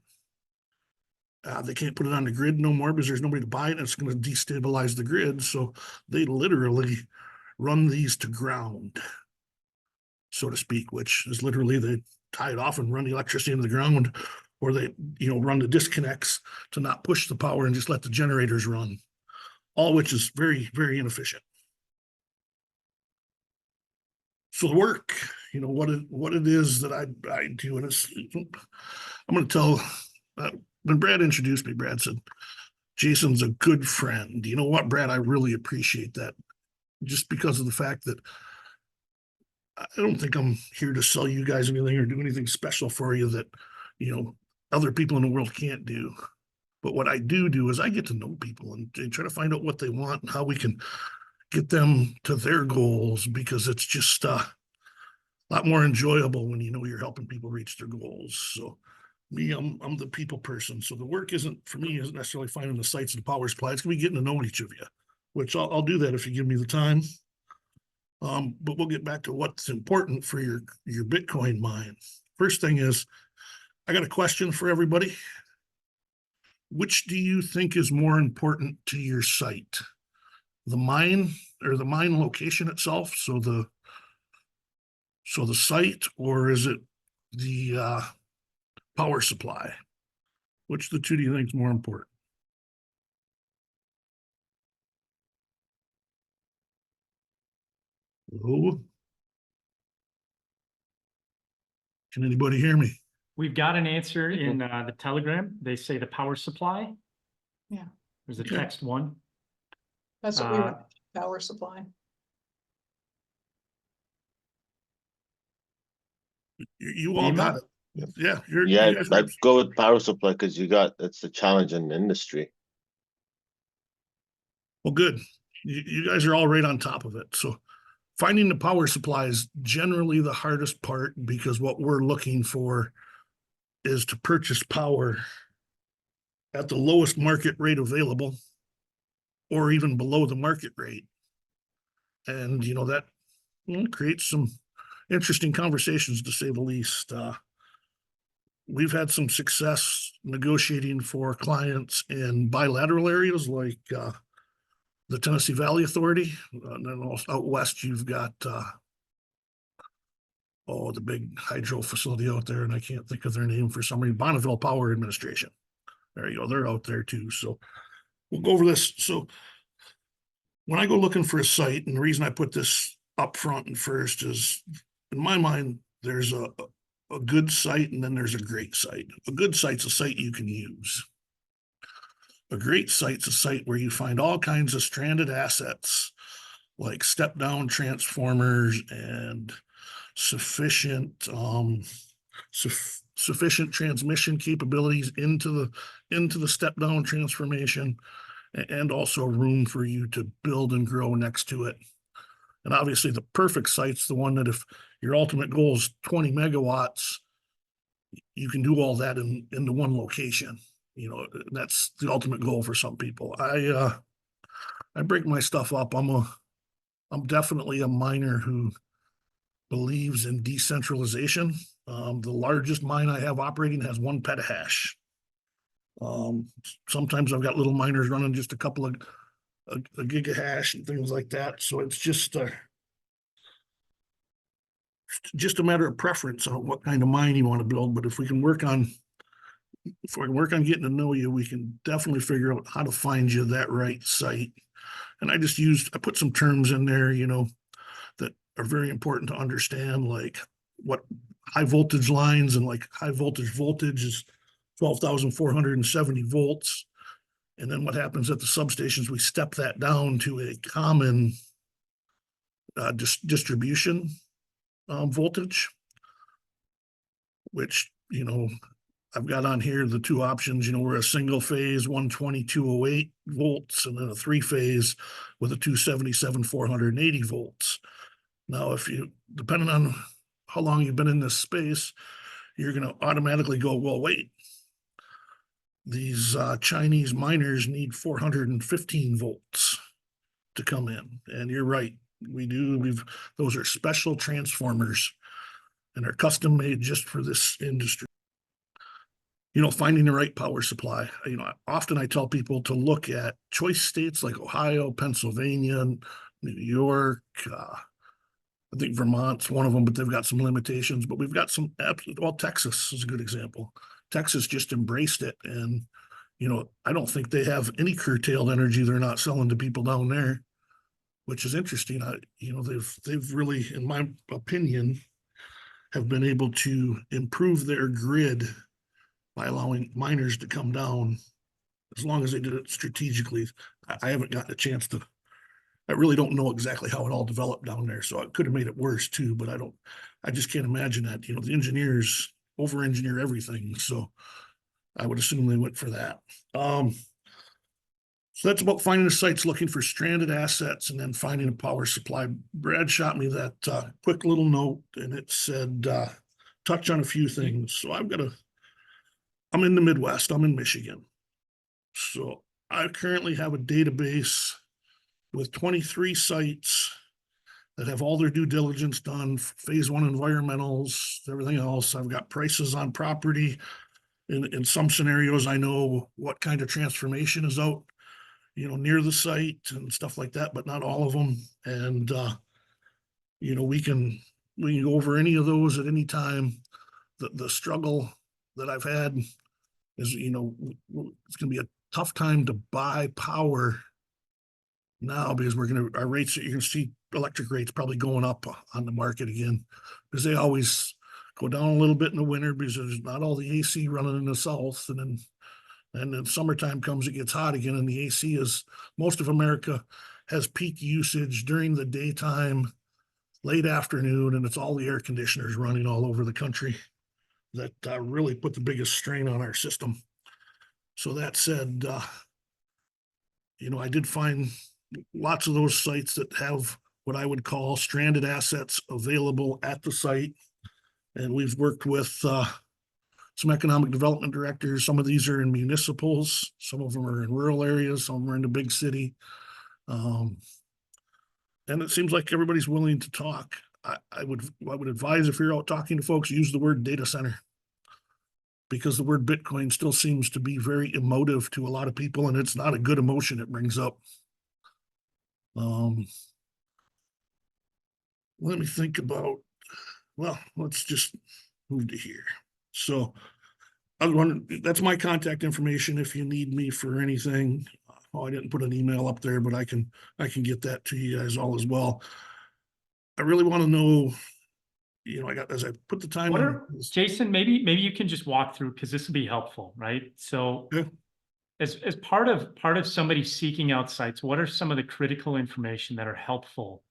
They can't put it on the grid no more because there's nobody to buy it. And it's going to destabilize the grid. So they literally run these to ground, so to speak, which is literally they tie it off and run the electricity into the ground, or they, run the disconnects to not push the power and just let the generators run, all which is very, very inefficient. So the work, what it is that I do, and I'm going to tell, when Brad introduced me, Brad said, Jason's a good friend. You know what, Brad, I really appreciate that, just because of the fact that I don't think I'm here to sell you guys anything or do anything special for you that, other people in the world can't do. But what I do is I get to know people and try to find out what they want and how we can get them to their goals, because it's just a lot more enjoyable when you're helping people reach their goals. So I'm the people person. So the work isn't necessarily finding the sites and power supply. It's gonna be getting to know each of you, which I'll do that if you give me the time. But we'll get back to what's important for your Bitcoin mine. First thing is, I got a question for everybody. Which do you think is more important to your site? The mine or the mine location itself? So the site, or is it the power supply? Which of the two do you think is more important? Oh, can anybody hear me? We've got an answer in the Telegram. They say the power supply. Yeah. There's a Okay. text one. That's what we want, power supply. You all got it. Yeah, you Yeah, guys are I'd go with power supply because that's the challenge in the industry. well, good. You guys are all right on top of it. So finding the power supply is generally the hardest part because what we're looking for is to purchase power at the lowest market rate available or even below the market rate. And, that creates some interesting conversations, to say the least. We've had some success negotiating for clients in bilateral areas like the Tennessee Valley Authority. And then also out west, you've got the big hydro facility out there, and I can't think of their name for some reason. Bonneville Power Administration. There you go. They're out there too. So we'll go over this. So when I go looking for a site, and the reason I put this up front and first is, in my mind, there's a good site and then there's a great site. A good site's a site you can use. A great site's a site where you find all kinds of stranded assets like step down transformers and sufficient sufficient transmission capabilities into the step down transformation, and also room for you to build and grow next to it. And obviously the perfect site's the one that if your ultimate goal is 20 megawatts, you can do all that in the one location. That's the ultimate goal for some people. I break my stuff up. I'm definitely a miner who believes in decentralization. The largest mine I have operating has 1 petahash. Sometimes I've got little miners running just a couple of a gigahash and things like that. So it's just a matter of preference on what kind of mine you want to build. But if we can work on getting to know you, we can definitely figure out how to find you that right site. And I put some terms in there, that are very important to understand, like what high voltage lines, and like high voltage is 12,470 volts. And then what happens at the substations, we step that down to a common distribution voltage, which, I've got on here the two options. We're a single phase 12208 volts, and then a 3-phase with a 277 480 volts. Now, depending on how long you've been in this space, you're going to automatically go, well, wait, these Chinese miners need 415 volts to come in. And you're right. We do. Those are special transformers, and they're custom made just for this industry. Finding the right power supply. Often I tell people to look at choice states like Ohio, Pennsylvania, New York. I think Vermont's one of them, but they've got some limitations. But we've got some, Texas is a good example. Texas just embraced it. And, I don't think they have any curtailed energy they're not selling to people down there, which is interesting. They've really, in my opinion, have been able to improve their grid by allowing miners to come down, as long as they did it strategically. I haven't gotten a chance to, I really don't know exactly how it all developed down there. So it could have made it worse too, but I just can't imagine that. The engineers over-engineer everything. So I would assume they went for that. So that's about finding the sites, looking for stranded assets, and then finding a power supply. Brad shot me that quick little note, and it said, touch on a few things. So I'm in the Midwest. I'm in Michigan. So I currently have a database with 23 sites that have all their due diligence done, phase 1 environmentals, everything else. I've got prices on property. In some scenarios, I know what kind of transformation is out, near the site and stuff like that, but not all of them. And, we can go over any of those at any time. The struggle that I've had is, it's going to be a tough time to buy power now, because our rates, you're going to see electric rates probably going up on the market again, because they always go down a little bit in the winter because there's not all the AC running in the south. And then summertime comes, it gets hot again. And the AC most of America has peak usage during the daytime, late afternoon, and it's all the air conditioners running all over the country. that really put the biggest strain on our system. So that said, I did find lots of those sites that have what I would call stranded assets available at the site. And we've worked with some economic development directors. Some of these are in municipals, some of them are in rural areas, some are in the big city. And it seems like everybody's willing to talk. I would advise, if you're out talking to folks, use the word data center. Because the word Bitcoin still seems to be very emotive to a lot of people, and it's not a good emotion it brings up. Let me think about, well, let's just move to here. So I was wondering, that's my contact information if you need me for anything. Oh, I didn't put an email up there, but I can get that to you guys all as well. I really want to know, as I put the time in. Jason, maybe you can just walk through, because this will be helpful, right? So Yeah. as part of somebody seeking out sites, what are some of the critical information that are helpful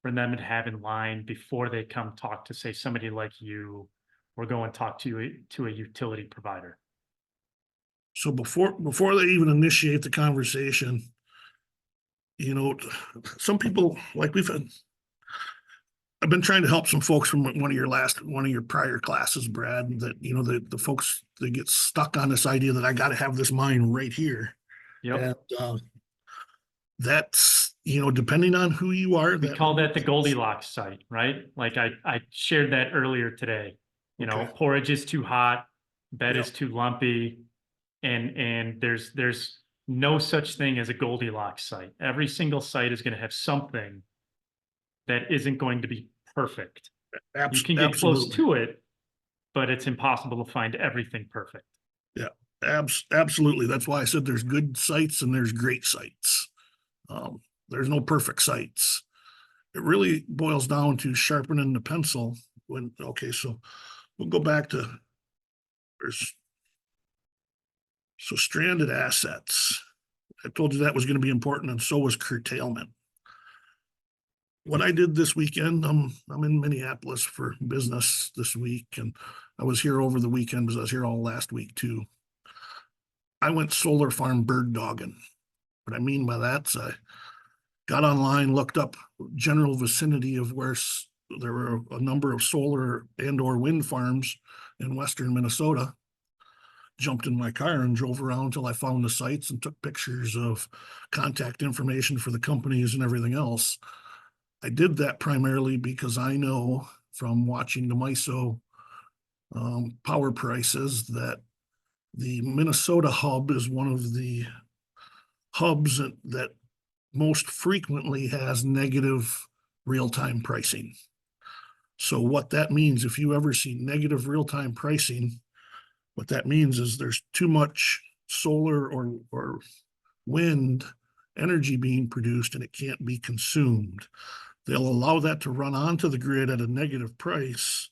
for them to have in line before they come talk to, say, somebody like you, or go and talk to a utility provider? So before they even initiate the conversation, some people, like I've been trying to help some folks from one of your prior classes, Brad, that, the folks that get stuck on this idea that I got to have this mine right here. Yep. And that's, depending on who you are. We call that the Goldilocks site, right? Like I shared that earlier today. Okay. Porridge is too hot, bed Yep. is too lumpy, and there's no such thing as a Goldilocks site. Every single site is going to have something that isn't going to be perfect. You can get close to it, but it's impossible to find everything perfect. Yeah, absolutely. That's why I said there's good sites and there's great sites. There's no perfect sites. It really boils down to sharpening the pencil so we'll go back to stranded assets. I told you that was going to be important, and so was curtailment. What I did this weekend, I'm in Minneapolis for business this week, and I was here over the weekend because I was here all last week too. I went solar farm bird dogging. What I mean by that is I got online, looked up general vicinity of where there were a number of solar and or wind farms in western Minnesota, jumped in my car and drove around until I found the sites and took pictures of contact information for the companies and everything else. I did that primarily because I know from watching the MISO power prices that the Minnesota hub is one of the hubs that most frequently has negative real-time pricing. So what that means, if you ever see negative real-time pricing, what that means is there's too much solar or wind energy being produced and it can't be consumed. They'll allow that to run onto the grid at a negative price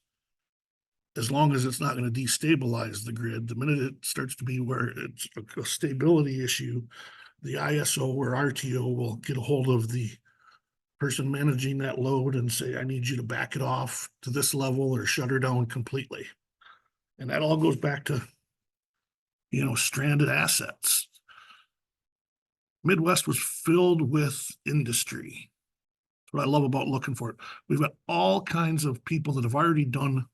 as long as it's not going to destabilize the grid. The minute it starts to be where it's a stability issue, the ISO or RTO will get a hold of the person managing that load and say, I need you to back it off to this level or shut her down completely. And that all goes back to, stranded assets. Midwest was filled with industry. That's what I love about looking for it. We've got all kinds of people that have already done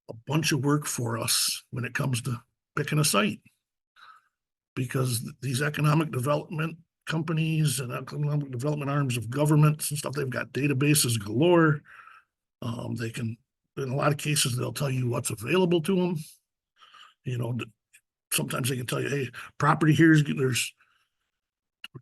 a bunch of work for us when it comes to picking a site. Because these economic development companies and economic development arms of governments and stuff, they've got databases galore. They can, in a lot of cases, they'll tell you what's available to them. Sometimes they can tell you, hey, property there's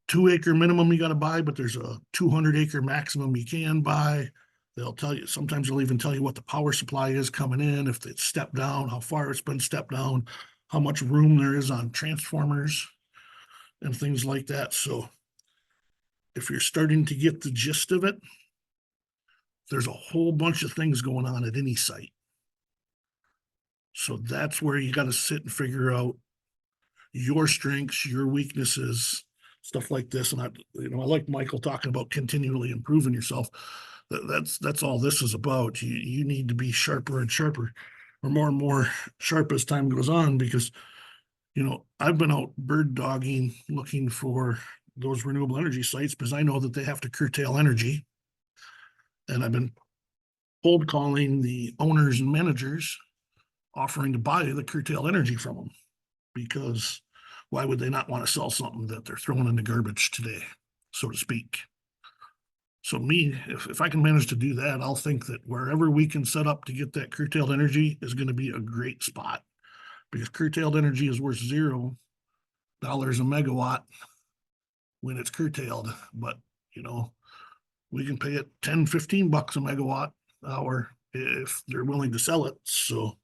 2 acre minimum you got to buy, but there's a 200 acre maximum you can buy. They'll tell you, sometimes they'll even tell you what the power supply is coming in, if it's stepped down, how far it's been stepped down, how much room there is on transformers and things like that. So if you're starting to get the gist of it, there's a whole bunch of things going on at any site. So that's where you got to sit and figure out your strengths, your weaknesses, stuff like this. And I like Michael talking about continually improving yourself. That's all this is about. You need to be sharper and sharper. or more and more sharp as time goes on, because, you know, I've been out bird dogging, looking for those renewable energy sites because I know that they have to curtail energy. And I've been cold calling the owners and managers, offering to buy the curtailed energy from them. Because why would they not want to sell something that they're throwing in the garbage today, so to speak? So me, if I can manage to do that, I'll think that wherever we can set up to get that curtailed energy is going to be a great spot. Because curtailed energy is worth $0 a megawatt when it's curtailed. But, you know, we can pay it 10, 15 bucks a megawatt hour if they're willing to sell it. So,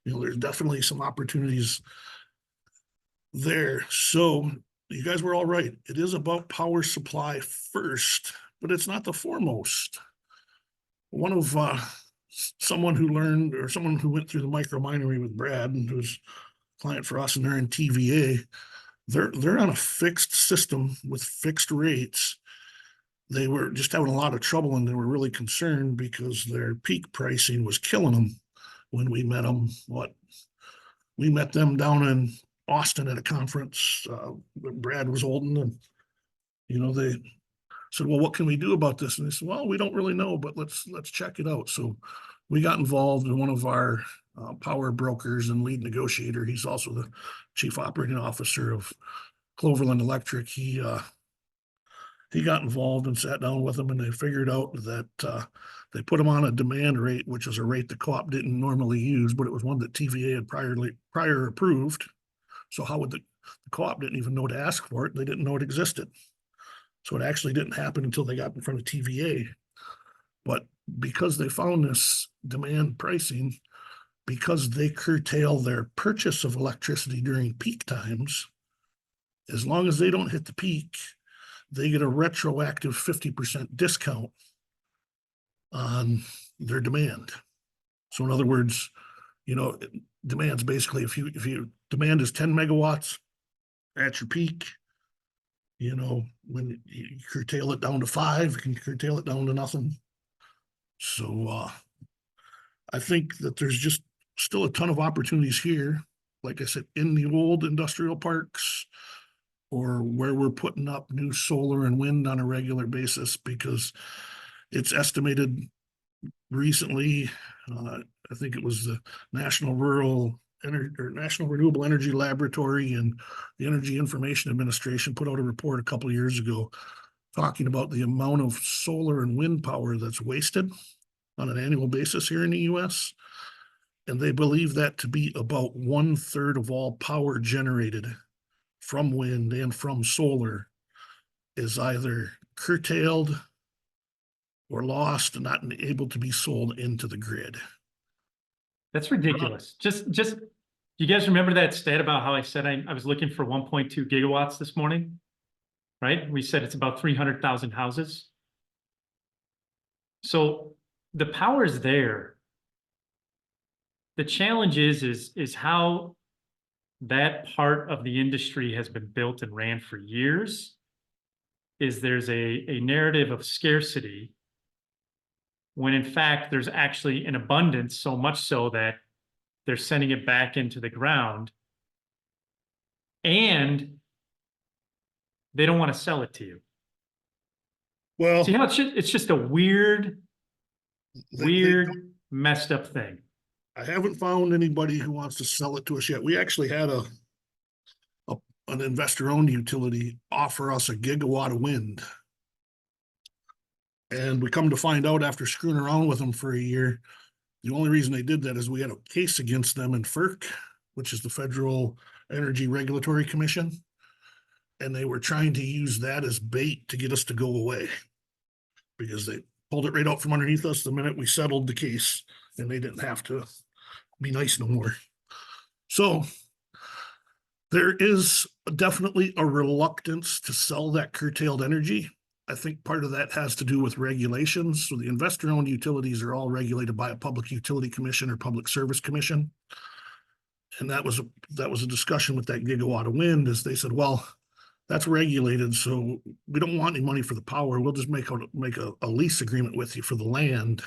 you know, there's definitely some opportunities there. So you guys were all right. It is about power supply first, but it's not the foremost. One of someone who learned, or someone who went through the microminery with Brad, and who's a client for us, and they're in TVA, they're on a fixed system with fixed rates. They were just having a lot of trouble, and they were really concerned because their peak pricing was killing them when we met them. We met them down in Austin at a conference. Brad was holding, and, you know, they said, well, what can we do about this? And they said, well, we don't really know, but let's check it out. So we got involved in one of our power brokers and lead negotiator. He's also the chief operating officer of Cloverland Electric. He got involved and sat down with them, and they figured out that they put them on a demand rate, which is a rate the co-op didn't normally use, but it was one that TVA had prior approved. So how would the co-op didn't even know to ask for it? They didn't know it existed. So it actually didn't happen until they got in front of TVA. But because they found this demand pricing, because they curtail their purchase of electricity during peak times, as long as they don't hit the peak, they get a retroactive 50% discount on their demand. So in other words, you know, demand's basically, if you demand is 10 megawatts at your peak, you know, when you curtail it down to 5, you can curtail it down to nothing. So I think that there's just still a ton of opportunities here, like I said, in the old industrial parks, or where we're putting up new solar and wind on a regular basis, because it's estimated recently, I think it was the National Renewable Energy Laboratory and the Energy Information Administration put out a report a couple of years ago talking about the amount of solar and wind power that's wasted on an annual basis here in the US. And they believe that to be about 1/3 of all power generated from wind and from solar is either curtailed or lost and not able to be sold into the grid. That's ridiculous. Just, you guys remember that stat about how I said I was looking for 1.2 gigawatts this morning? Right? We said it's about 300,000 houses. So the power is there. The challenge is how that part of the industry has been built and ran for years. Is there's a narrative of scarcity, when in fact there's actually an abundance, so much so that they're sending it back into the ground, and they don't want to sell it to you. Well, See how it's just a weird, they messed up thing. I haven't found anybody who wants to sell it to us yet. We actually had an investor-owned utility offer us a gigawatt of wind. And we come to find out after screwing around with them for a year, the only reason they did that is we had a case against them in FERC, which is the Federal Energy Regulatory Commission. And they were trying to use that as bait to get us to go away, because they pulled it right out from underneath us the minute we settled the case, and they didn't have to be nice no more. So there is definitely a reluctance to sell that curtailed energy. I think part of that has to do with regulations. So the investor-owned utilities are all regulated by a public utility commission or public service commission. And that was a discussion with that gigawatt of wind, is they said, well, that's regulated, so we don't want any money for the power. We'll just make a lease agreement with you for the land,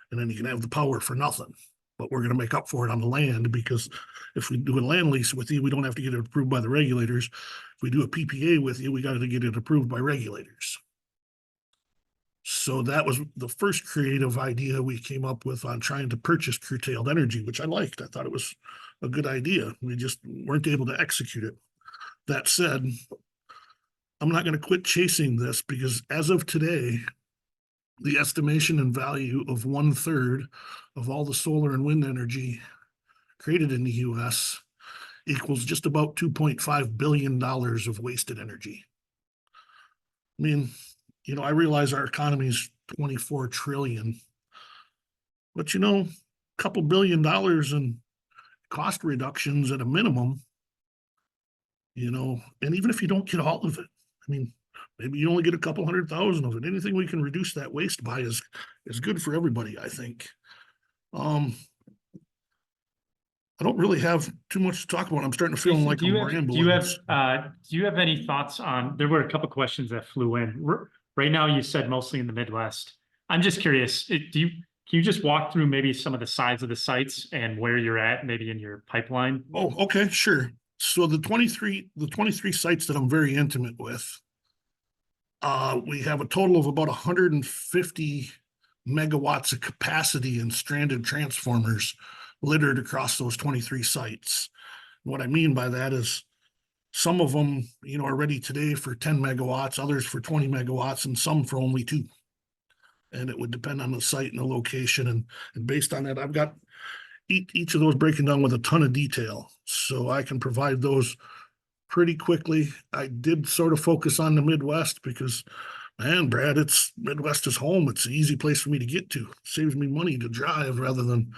and then you can have the power for nothing. but we're gonna make up for it on the land, because if we do a land lease with you, we don't have to get it approved by the regulators. If we do a PPA with you, we gotta get it approved by regulators. So that was the first creative idea we came up with on trying to purchase curtailed energy, which I liked. I thought it was a good idea. We just weren't able to execute it. That said, I'm not going to quit chasing this, because as of today, the estimation and value of 1/3 of all the solar and wind energy created in the US equals just about $2.5 billion of wasted energy. I mean, I realize our economy is 24 trillion, but a couple $1 billion in cost reductions at a minimum, and even if you don't get all of it, I mean, maybe you only get a couple 100,000 of it. Anything we can reduce that waste by is good for everybody, I think. I don't really have too much to talk about. I'm starting to feel Jason, like do you I'm have, rambling. do you have any thoughts on, there were a couple questions that flew in. Right now, you said mostly in the Midwest. I'm just curious, can you just walk through maybe some of the size of the sites and where you're at, maybe in your pipeline? Oh, okay, sure. So the 23 sites that I'm very intimate with, we have a total of about 150 megawatts of capacity in stranded transformers littered across those 23 sites. What I mean by that is some of them, are ready today for 10 megawatts, others for 20 megawatts, and some for only 2. And it would depend on the site and the location. And based on that, I've got each of those breaking down with a ton of detail. So I can provide those pretty quickly. I did sort of focus on the Midwest because, man, Brad, Midwest is home. It's an easy place for me to get to. It saves me money to drive rather than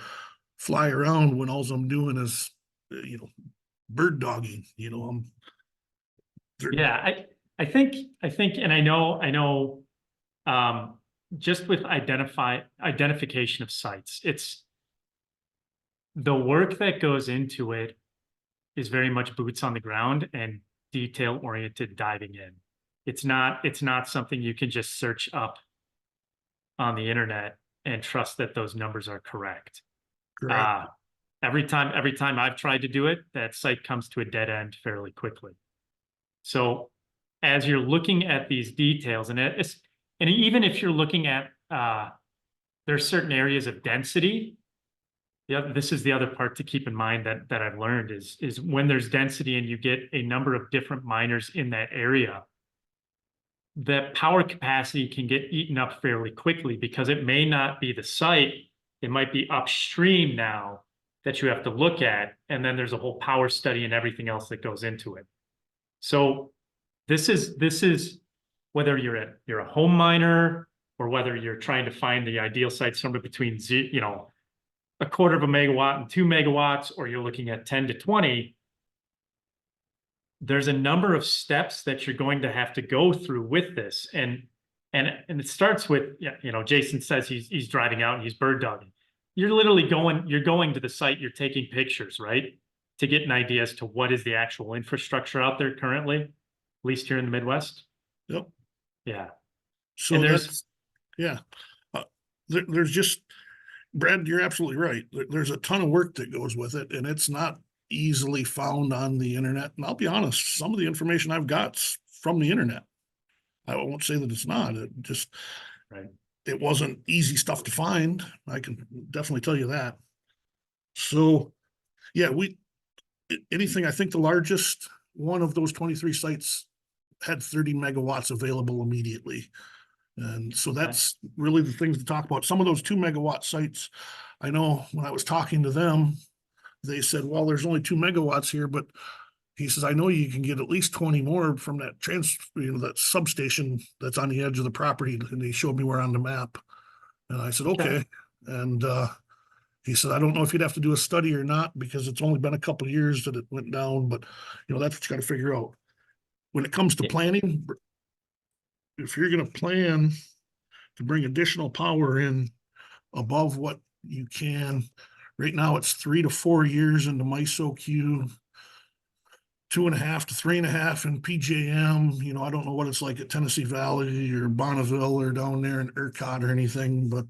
fly around when all I'm doing is, bird dogging, Yeah, I think, and I know, just with identification of sites, it's the work that goes into it is very much boots on the ground and detail oriented diving in. It's not something you can just search up on the internet and trust that those numbers are correct. Correct. Every time I've tried to do it, that site comes to a dead end fairly quickly. So as you're looking at these details, and even if you're looking at, there's certain areas of density. This is the other part to keep in mind that I've learned is when there's density and you get a number of different miners in that area, that power capacity can get eaten up fairly quickly, because it may not be the site, it might be upstream now that you have to look at, and then there's a whole power study and everything else that goes into it. So this is whether you're a home miner or whether you're trying to find the ideal site somewhere between a quarter of a megawatt and 2 megawatts, or you're looking at 10 to 20. There's a number of steps that you're going to have to go through with this, and it starts with, Jason says he's driving out and he's bird dogging. You're literally going to the site, you're taking pictures, right? To get an idea as to what is the actual infrastructure out there currently, at least here in the Midwest. Yep. Yeah. So And there's just, Brad, you're absolutely right. There's a ton of work that goes with it, and it's not easily found on the internet. And I'll be honest, some of the information I've got's from the internet. I won't say that it's not. It just, Right. It wasn't easy stuff to find. I can definitely tell you that. So, yeah, I think the largest one of those 23 sites had 30 megawatts available immediately. And so that's really the things to talk about. Some of those 2 megawatt sites, I know when I was talking to them, they said, well, there's only 2 megawatts here, but he says, I know you can get at least 20 more from that that substation that's on the edge of the property. And he showed me where on the map. And I said, okay. And he said, I don't know if you'd have to do a study or not, because it's only been a couple of years that it went down, but that's what you got to figure out. When it comes to planning, if you're going to plan to bring additional power in above what you can, right now it's 3 to 4 years into MISO Q, 2.5 to 3.5 in PJM. I don't know what it's like at Tennessee Valley or Bonneville or down there in ERCOT or anything, but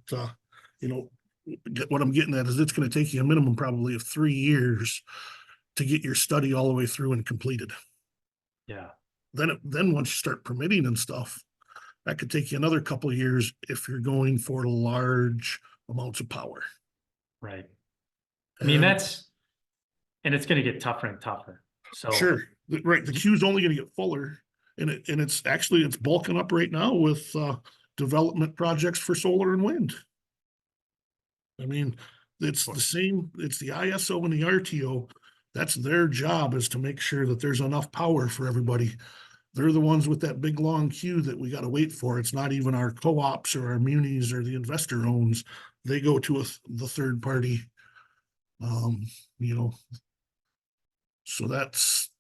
what I'm getting at is it's gonna take you a minimum probably of 3 years to get your study all the way through and completed. Yeah, Then once you start permitting and stuff, that could take you another couple of years if you're going for large amounts of power. right. I mean, And and it's gonna get tougher and tougher. So. sure, right, the queue's only gonna get fuller, and it's actually, it's bulking up right now with, development projects for solar and wind. I mean, it's the same, it's the ISO and the RTO. That's their job, is to make sure that there's enough power for everybody. They're the ones with that big long queue that we gotta wait for. It's not even our co-ops or our munis or the investor owns. They go to the third party. You know. So that's,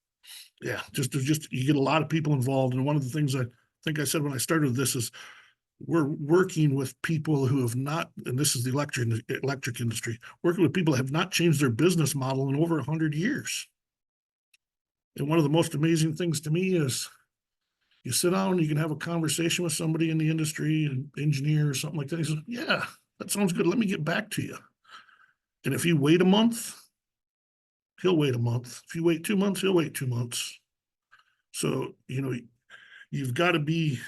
yeah, just you get a lot of people involved. And one of the things I think I said when I started this is, we're working with people who have not, and this is the electric industry, working with people that have not changed their business model in over 100 years. And one of the most amazing things to me is, you sit down, you can have a conversation with somebody in the industry, an engineer or something like that. He says, yeah, that sounds good. Let me get back to you. And if you wait a month, he'll wait a month. If you wait 2 months, he'll wait 2 months. So, you know, you've got to be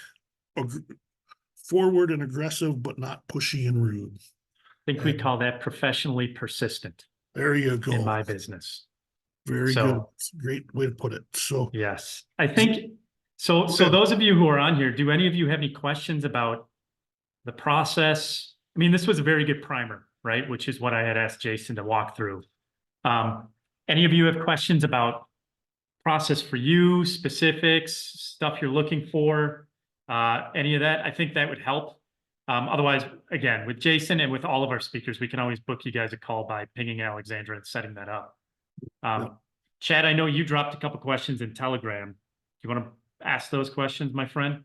forward and aggressive, but not pushy and rude. I think we call that professionally persistent There you in go. my business. Very So- good. Great way to put it. So, Yes, I think, so those of you who are on here, do any of you have any questions about the process? I mean, this was a very good primer, right? Which is what I had asked Jason to walk through. Any of you have questions about process for you, specifics, stuff you're looking for? Any of that? I think that would help. Otherwise, again, with Jason and with all of our speakers, we can always book you guys a call by pinging Alexandra and setting that up. Chad, I know you dropped a couple questions in Telegram. Do you want to ask those questions, my friend?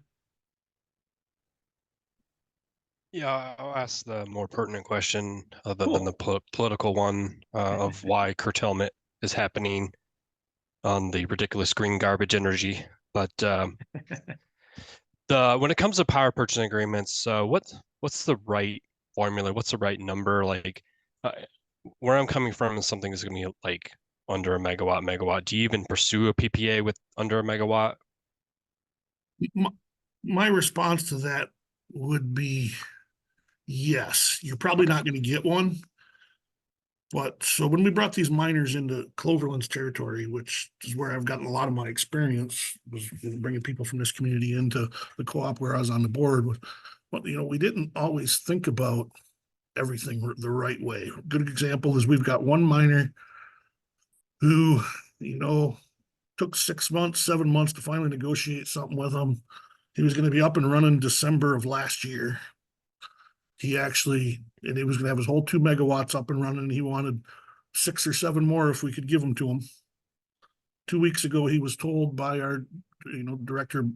Yeah, I'll ask the more pertinent question other Cool. than the political one of why curtailment is happening on the ridiculous green garbage energy. But when it comes to power purchase agreements, what's the right formula? What's the right number? Like where I'm coming from is something that's going to be like under a megawatt. Do you even pursue a PPA with under a megawatt? my response to that would be yes. You're probably not going to get one. But so when we brought these miners into Cloverland's territory, which is where I've gotten a lot of my experience, was bringing people from this community into the co-op where I was on the board. But, you know, we didn't always think about everything the right way. A good example is we've got one miner who, you know, took 6 months, 7 months to finally negotiate something with him. He was going to be up and running December of last year. He was gonna have his whole 2 megawatts up and running. He wanted 6 or 7 more if we could give them to him. 2 weeks ago, he was told by our, director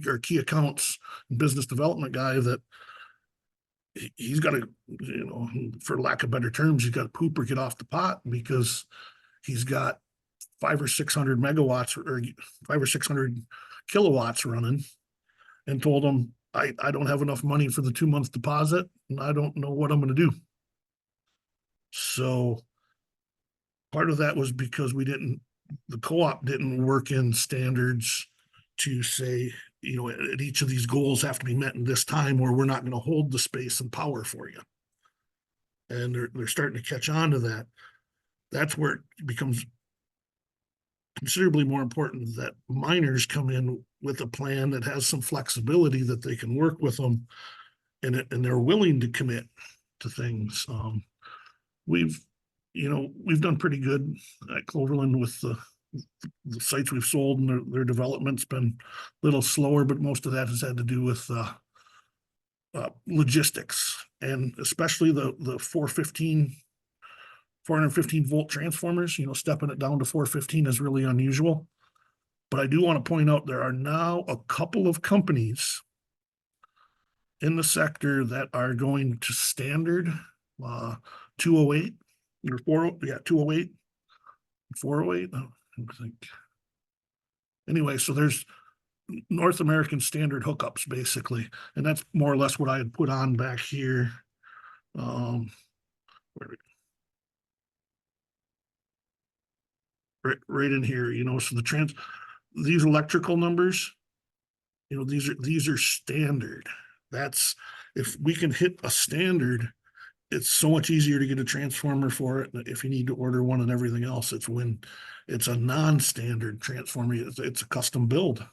or key accounts and business development guy that he's got to, for lack of better terms, he's got to poop or get off the pot because he's got 500 or 600 megawatts or 500 or 600 kilowatts running, and told him, I don't have enough money for the 2-month deposit and I don't know what I'm going to do. So part of that was because the co-op didn't work in standards to say, at each of these goals have to be met in this time, or we're not going to hold the space and power for you. And they're starting to catch on to that. That's where it becomes considerably more important that miners come in with a plan that has some flexibility, that they can work with them, and they're willing to commit to things. We've done pretty good at Cloverland with the sites we've sold, and their development's been a little slower, but most of that has had to do with logistics, and especially the 415 volt transformers. Stepping it down to 415 is really unusual. But I do want to point out there are now a couple of companies in the sector that are going to standard 208 or 208, 408. I think. Anyway, so there's North American standard hookups basically, and that's more or less what I had put on back here where right in here, you know, so these electrical numbers, you know, these are standard. That's, if we can hit a standard, it's so much easier to get a transformer for it. If you need to order one and everything else, it's when it's a non-standard transformer, it's a custom build.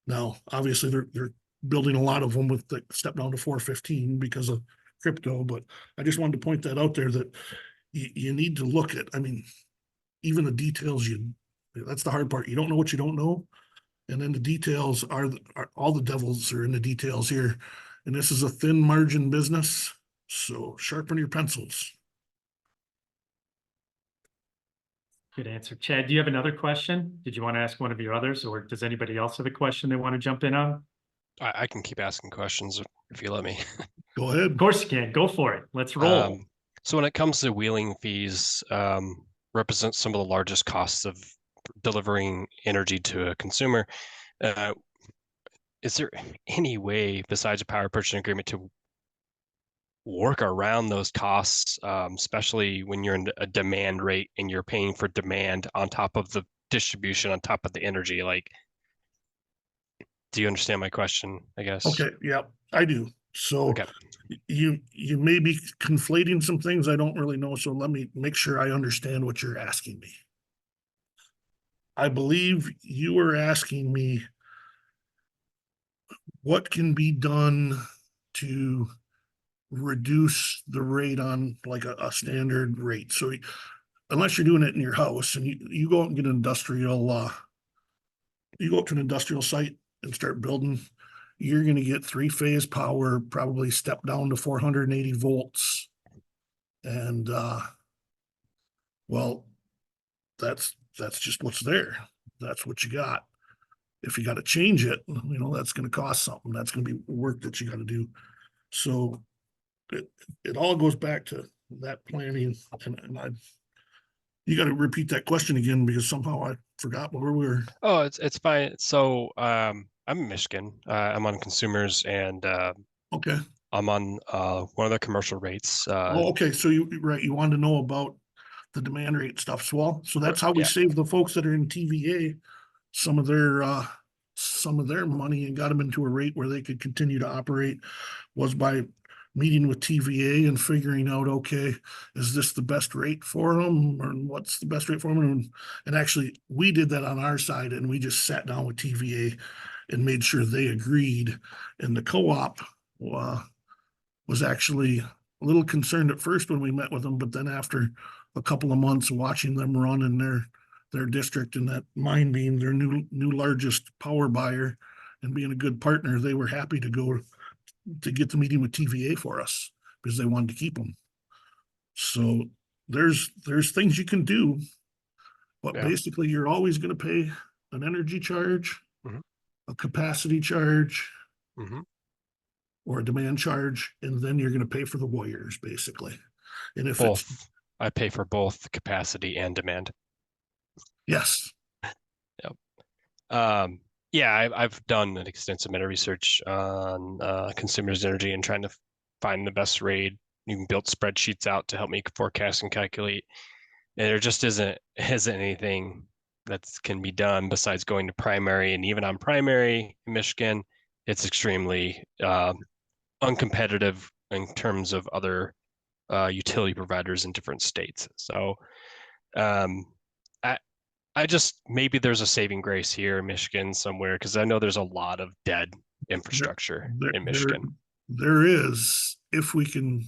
Now, obviously, they're building a lot of them with the step down to 415 because of crypto, but I just wanted to point that out there that you need to look at, I mean, even the details, that's the hard part. You don't know what you don't know. And then the details are all the devils are in the details here. And this is a thin margin business. So sharpen your pencils. Good answer. Chad, do you have another question? Did you want to ask one of your others, or does anybody else have a question they want to jump in on? I can keep asking questions if you let me. Go ahead. Of course you can. Go for it. Let's roll. So when it comes to wheeling fees, represent some of the largest costs of delivering energy to a consumer. Is there any way besides a power purchase agreement to work around those costs, especially when you're in a demand rate and you're paying for demand on top of the distribution, on top of the energy? Like, do you understand my question, I guess? Okay, yeah, I do. So Okay. you may be conflating some things I don't really know. So let me make sure I understand what you're asking me. I believe you were asking me what can be done to reduce the rate on like a standard rate. So unless you're doing it in your house and you go out and get an industrial, you go up to an industrial site and start building, you're going to get 3-phase power, probably step down to 480 volts. And, well, that's just what's there. That's what you got. If you got to change it, you know, that's going to cost something. That's going to be work that you got to do. So it all goes back to that planning. And you got to repeat that question again because somehow I forgot where we were. Oh, it's fine. So I'm in Michigan. I'm on consumers and Okay. I'm on one of the commercial rates. Okay. So you wanted to know about the demand rate stuff. So that's how we Yeah. save the folks that are in TVA some of their money and got them into a rate where they could continue to operate, was by meeting with TVA and figuring out, okay, is this the best rate for them, or what's the best rate for them? And actually, we did that on our side, and we just sat down with TVA and made sure they agreed. And the co-op was actually a little concerned at first when we met with them, but then after a couple of months watching them run in their district, and that mine being their new largest power buyer and being a good partner, they were happy to go to get the meeting with TVA for us because they wanted to keep them. So there's things you can do, but Yeah. basically you're always going to pay an energy charge, Mhm. a capacity charge, Mhm. or a demand charge, and then you're going to pay for the wires basically. And if it's, Both. I pay for both capacity and demand. yes, Yeah, I've done an extensive amount of research on consumers' energy and trying to find the best rate. You can build spreadsheets out to help me forecast and calculate. And there just isn't anything that can be done besides going to primary. And even on primary in Michigan, it's extremely uncompetitive in terms of other utility providers in different states. So I just, maybe there's a saving grace here in Michigan somewhere, because I know there's a lot of dead infrastructure in Michigan. There is, if we can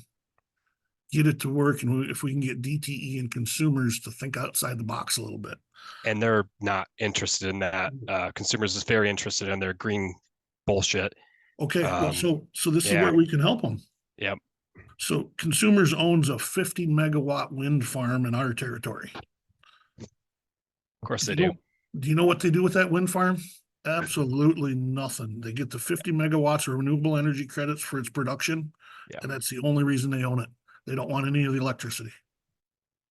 get it to work, and if we can get DTE and consumers to think outside the box a little bit. And they're not interested in that. Consumers is very interested in their green bullshit. Okay, well, so this is yeah. where we can help them. Yep. So Consumers owns a 50 megawatt wind farm in our territory. Of course they do. Do you know what they do with that wind farm? Absolutely nothing. They get the 50 megawatts of renewable energy credits for its production. Yeah. And that's the only reason they own it. They don't want any of the electricity.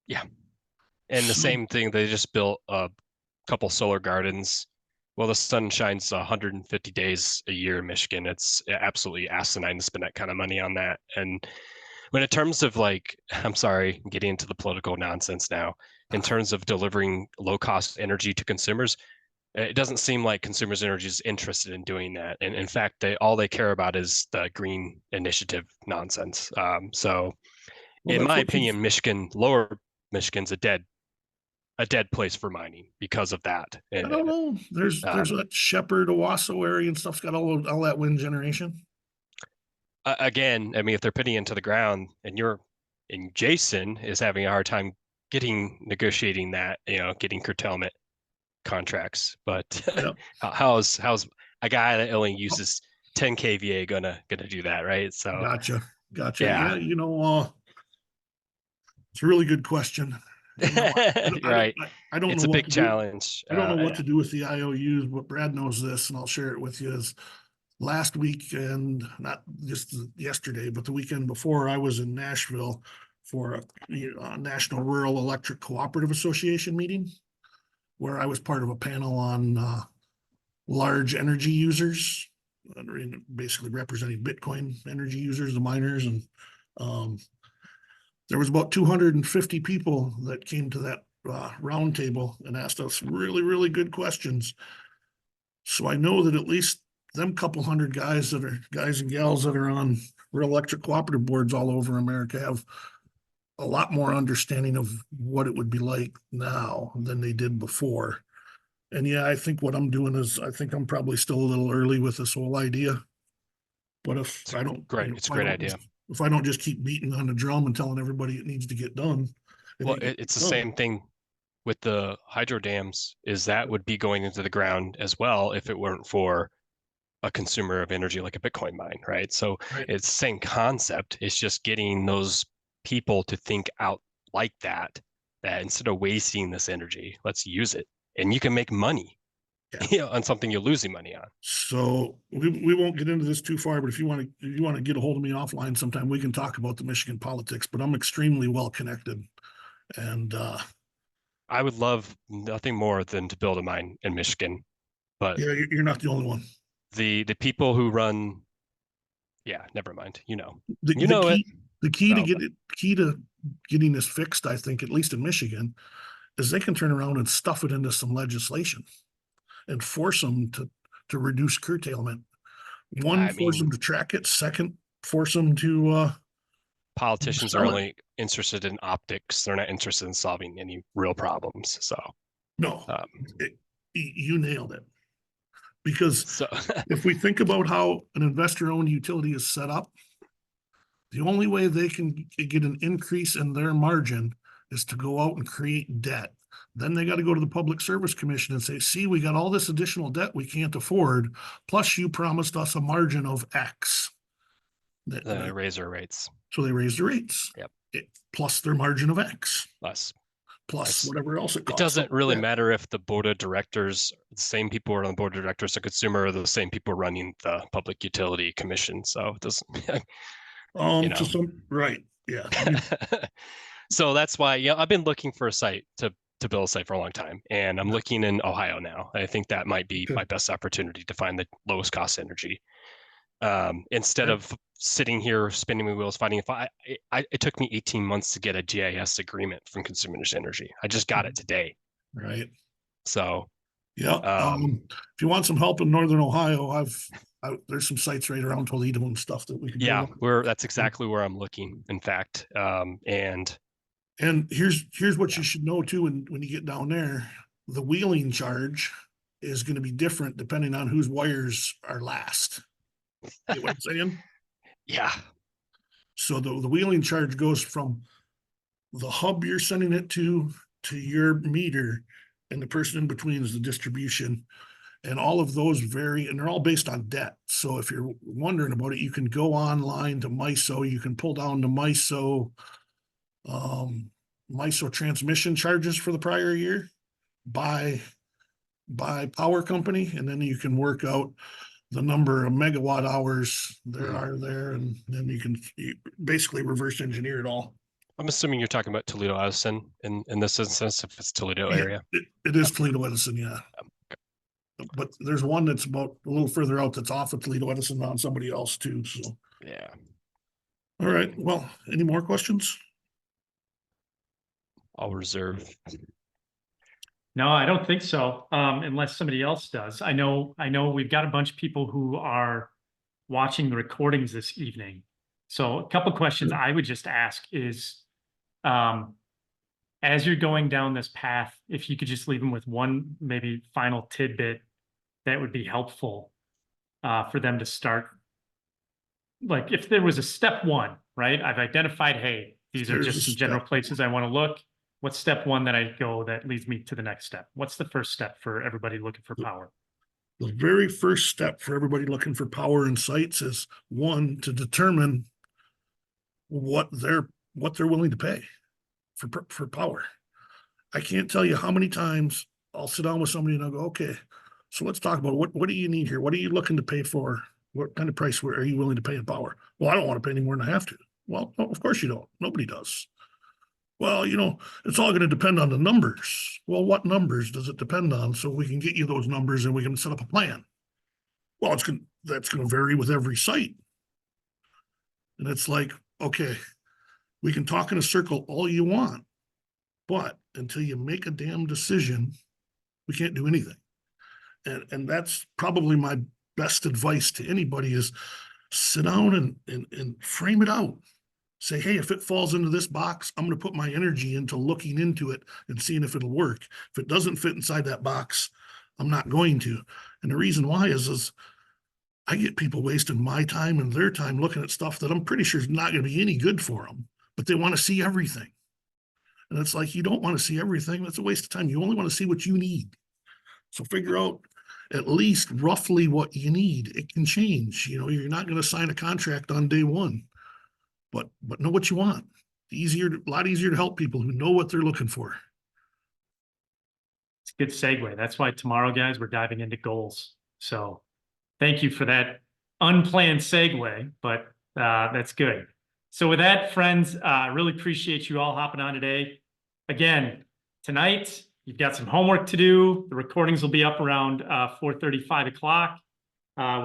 Yeah. And the So- same thing, they just built a couple solar gardens. Well, the sun shines 150 days a year in Michigan. It's absolutely asinine to spend that kind of money on that. And When in terms of like, I'm sorry, I'm getting into the political nonsense now. In terms of delivering low cost energy to consumers, it doesn't seem like Consumers Energy is interested in doing that. And in fact, all they care about is the green initiative nonsense. So Well, in that's my what keeps- opinion, Lower Michigan's a dead place for mining because of that. I And don't know. There's Um, that Shepherd, Owasso area and stuff's got all that wind generation. again, I mean, if they're putting it into the ground and Jason is having a hard time negotiating that, getting curtailment contracts. But Yep. how's a guy that only uses 10 kVA gonna do that, right? So Gotcha. Yeah. Yeah, it's a really good question. right, I don't it's know a what big to do. challenge. I don't know what to do with the IOUs, but Brad knows this, and I'll share it with you. Is last weekend, not just yesterday, but the weekend before, I was in Nashville for a National Rural Electric Cooperative Association meeting, where I was part of a panel on large energy users, basically representing Bitcoin energy users, the miners, and there was about 250 people that came to that roundtable and asked us really, really good questions. So I know that at least them couple hundred guys and gals that are on rural electric cooperative boards all over America have a lot more understanding of what it would be like now than they did before. And yeah, I think what I'm doing is, I think I'm probably still a little early with this whole idea. But if I don't, Great, it's a great idea. If I don't just keep beating on the drum and telling everybody it needs to get done. Well, it's the same thing with the hydro dams, is that would be going into the ground as well if it weren't for a consumer of energy like a Bitcoin mine, right? So Right. it's the same concept. It's just getting those people to think out like that instead of wasting this energy, let's use it. And you can make money on something you're losing money on. So we won't get into this too far, but if you want to get a hold of me offline sometime, we can talk about the Michigan politics, but I'm extremely well connected. And I would love nothing more than to build a mine in Michigan, but yeah, you're not the only one. The people who run, never mind. The key No, to getting this fixed, I think, at least in Michigan, is they can turn around and stuff it into some legislation and force them to reduce curtailment. One, force them to track it. Second, force them to politicians sell are it. only interested in optics. They're not interested in solving any real problems. So no, um, you nailed it. Because so if we think about how an investor-owned utility is set up, the only way they can get an increase in their margin is to go out and create debt. Then they got to go to the Public Service Commission and say, see, we got all this additional debt we can't afford, plus you promised us a margin of X. they raise their rates. So they raise the rates. Yep. Plus their margin of X. Less. Plus whatever else it It costs. doesn't really matter if the board of directors, the same people are on the board of directors, the consumer, are the same people running the Public Utility Commission. So it doesn't, To some, right. Yeah. So that's why, I've been looking for a site to build a site for a long time, and I'm looking in Ohio now. I think that might be my best opportunity to find the lowest cost energy. Instead of sitting here spinning my wheels fighting it took me 18 months to get a GIS agreement from Consumers Energy. I just got it today. Right. So yeah. If you want some help in Northern Ohio, there's some sites right around Toledo and stuff that we can. Yeah, that's exactly where I'm looking. In fact, and here's what you should know too. When you get down there, the wheeling charge is going to be different depending on whose wires are last. You know what I'm saying? Yeah. So the wheeling charge goes from the hub you're sending it to your meter, and the person in between is the distribution. And all of those vary, and they're all based on debt. So if you're wondering about it, you can go online to MISO. You can pull down the MISO transmission charges for the prior year by power company, and then you can work out the number of megawatt hours there are there, and then you basically reverse engineer it all. I'm assuming you're talking about Toledo Edison in this instance, if it's Toledo area. It is Toledo Edison, yeah. But there's one that's about a little further out that's off of Toledo Edison on somebody else too. So yeah. All right, well, any more questions? I'll reserve. No, I don't think so, unless somebody else does. I know we've got a bunch of people who are watching the recordings this evening. So a couple questions I would just ask is, as you're going down this path, if you could just leave them with one maybe final tidbit that would be helpful for them to start. Like if there was a step one, right? I've identified, hey, these are There's just a some general step places I want to look. What's step one that I go that leads me to the next step? What's the first step for everybody looking for power? The very first step for everybody looking for power and sites is, one, to determine what they're willing to pay for power. I can't tell you how many times I'll sit down with somebody and I'll go, okay, so let's talk about what do you need here? What are you looking to pay for? What kind of price are you willing to pay in power? Well, I don't want to pay any more than I have to. Well, no, of course you don't. Nobody does. Well, it's all going to depend on the numbers. Well, what numbers does it depend on? So we can get you those numbers and we can set up a plan. Well, that's going to vary with every site. And it's like, okay, we can talk in a circle all you want, but until you make a damn decision, we can't do anything. And that's probably my best advice to anybody is sit down and frame it out. Say, hey, if it falls into this box, I'm going to put my energy into looking into it and seeing if it'll work. If it doesn't fit inside that box, I'm not going to. And the reason why is I get people wasting my time and their time looking at stuff that I'm pretty sure is not going to be any good for them, but they want to see everything. And it's like, you don't want to see everything. That's a waste of time. You only want to see what you need. So figure out at least roughly what you need. It can change. You're not going to sign a contract on day one, but know what you want. A lot easier to help people who know what they're looking for. It's a good segue. That's why tomorrow, guys, we're diving into goals. So thank you for that unplanned segue, but that's good. So with that, friends, I really appreciate you all hopping on today. Again, tonight, you've got some homework to do. The recordings will be up around 4:30, 5 o'clock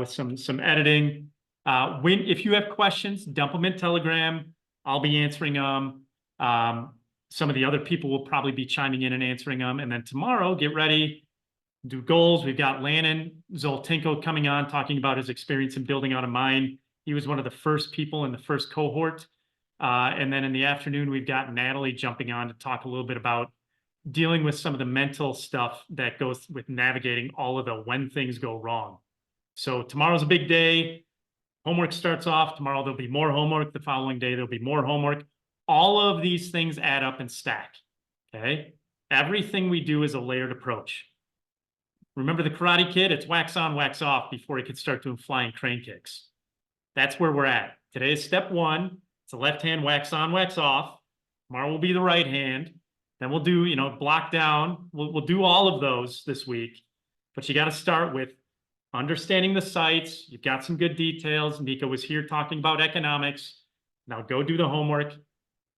with some editing. If you have questions, dump them in Telegram. I'll be answering them. Some of the other people will probably be chiming in and answering them. And then tomorrow, get ready, do goals. We've got Lannon Zoltinko coming on, talking about his experience in building out a mine. He was one of the first people in the first cohort. And then in the afternoon, we've got Natalie jumping on to talk a little bit about dealing with some of the mental stuff that goes with navigating all of the when things go wrong. So tomorrow's a big day. Homework starts off. Tomorrow there'll be more homework. The following day there'll be more homework. All of these things add up and stack, okay? Everything we do is a layered approach. Remember the Karate Kid? It's wax on, wax off before he could start doing flying crane kicks. That's where we're at. Today is step one. It's a left hand wax on, wax off. Tomorrow will be the right hand. Then we'll do, block down. We'll do all of those this week. But you got to start with understanding the sites. You've got some good details. Mika was here talking about economics. Now go do the homework,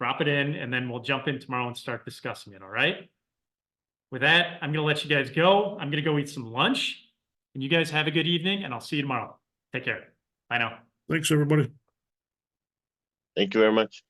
drop it in, and then we'll jump in tomorrow and start discussing it, all right? With that, I'm going to let you guys go. I'm going to go eat some lunch. And you guys have a good evening, and I'll see you tomorrow. Take care. Bye now. Thanks, everybody. Thank you very much.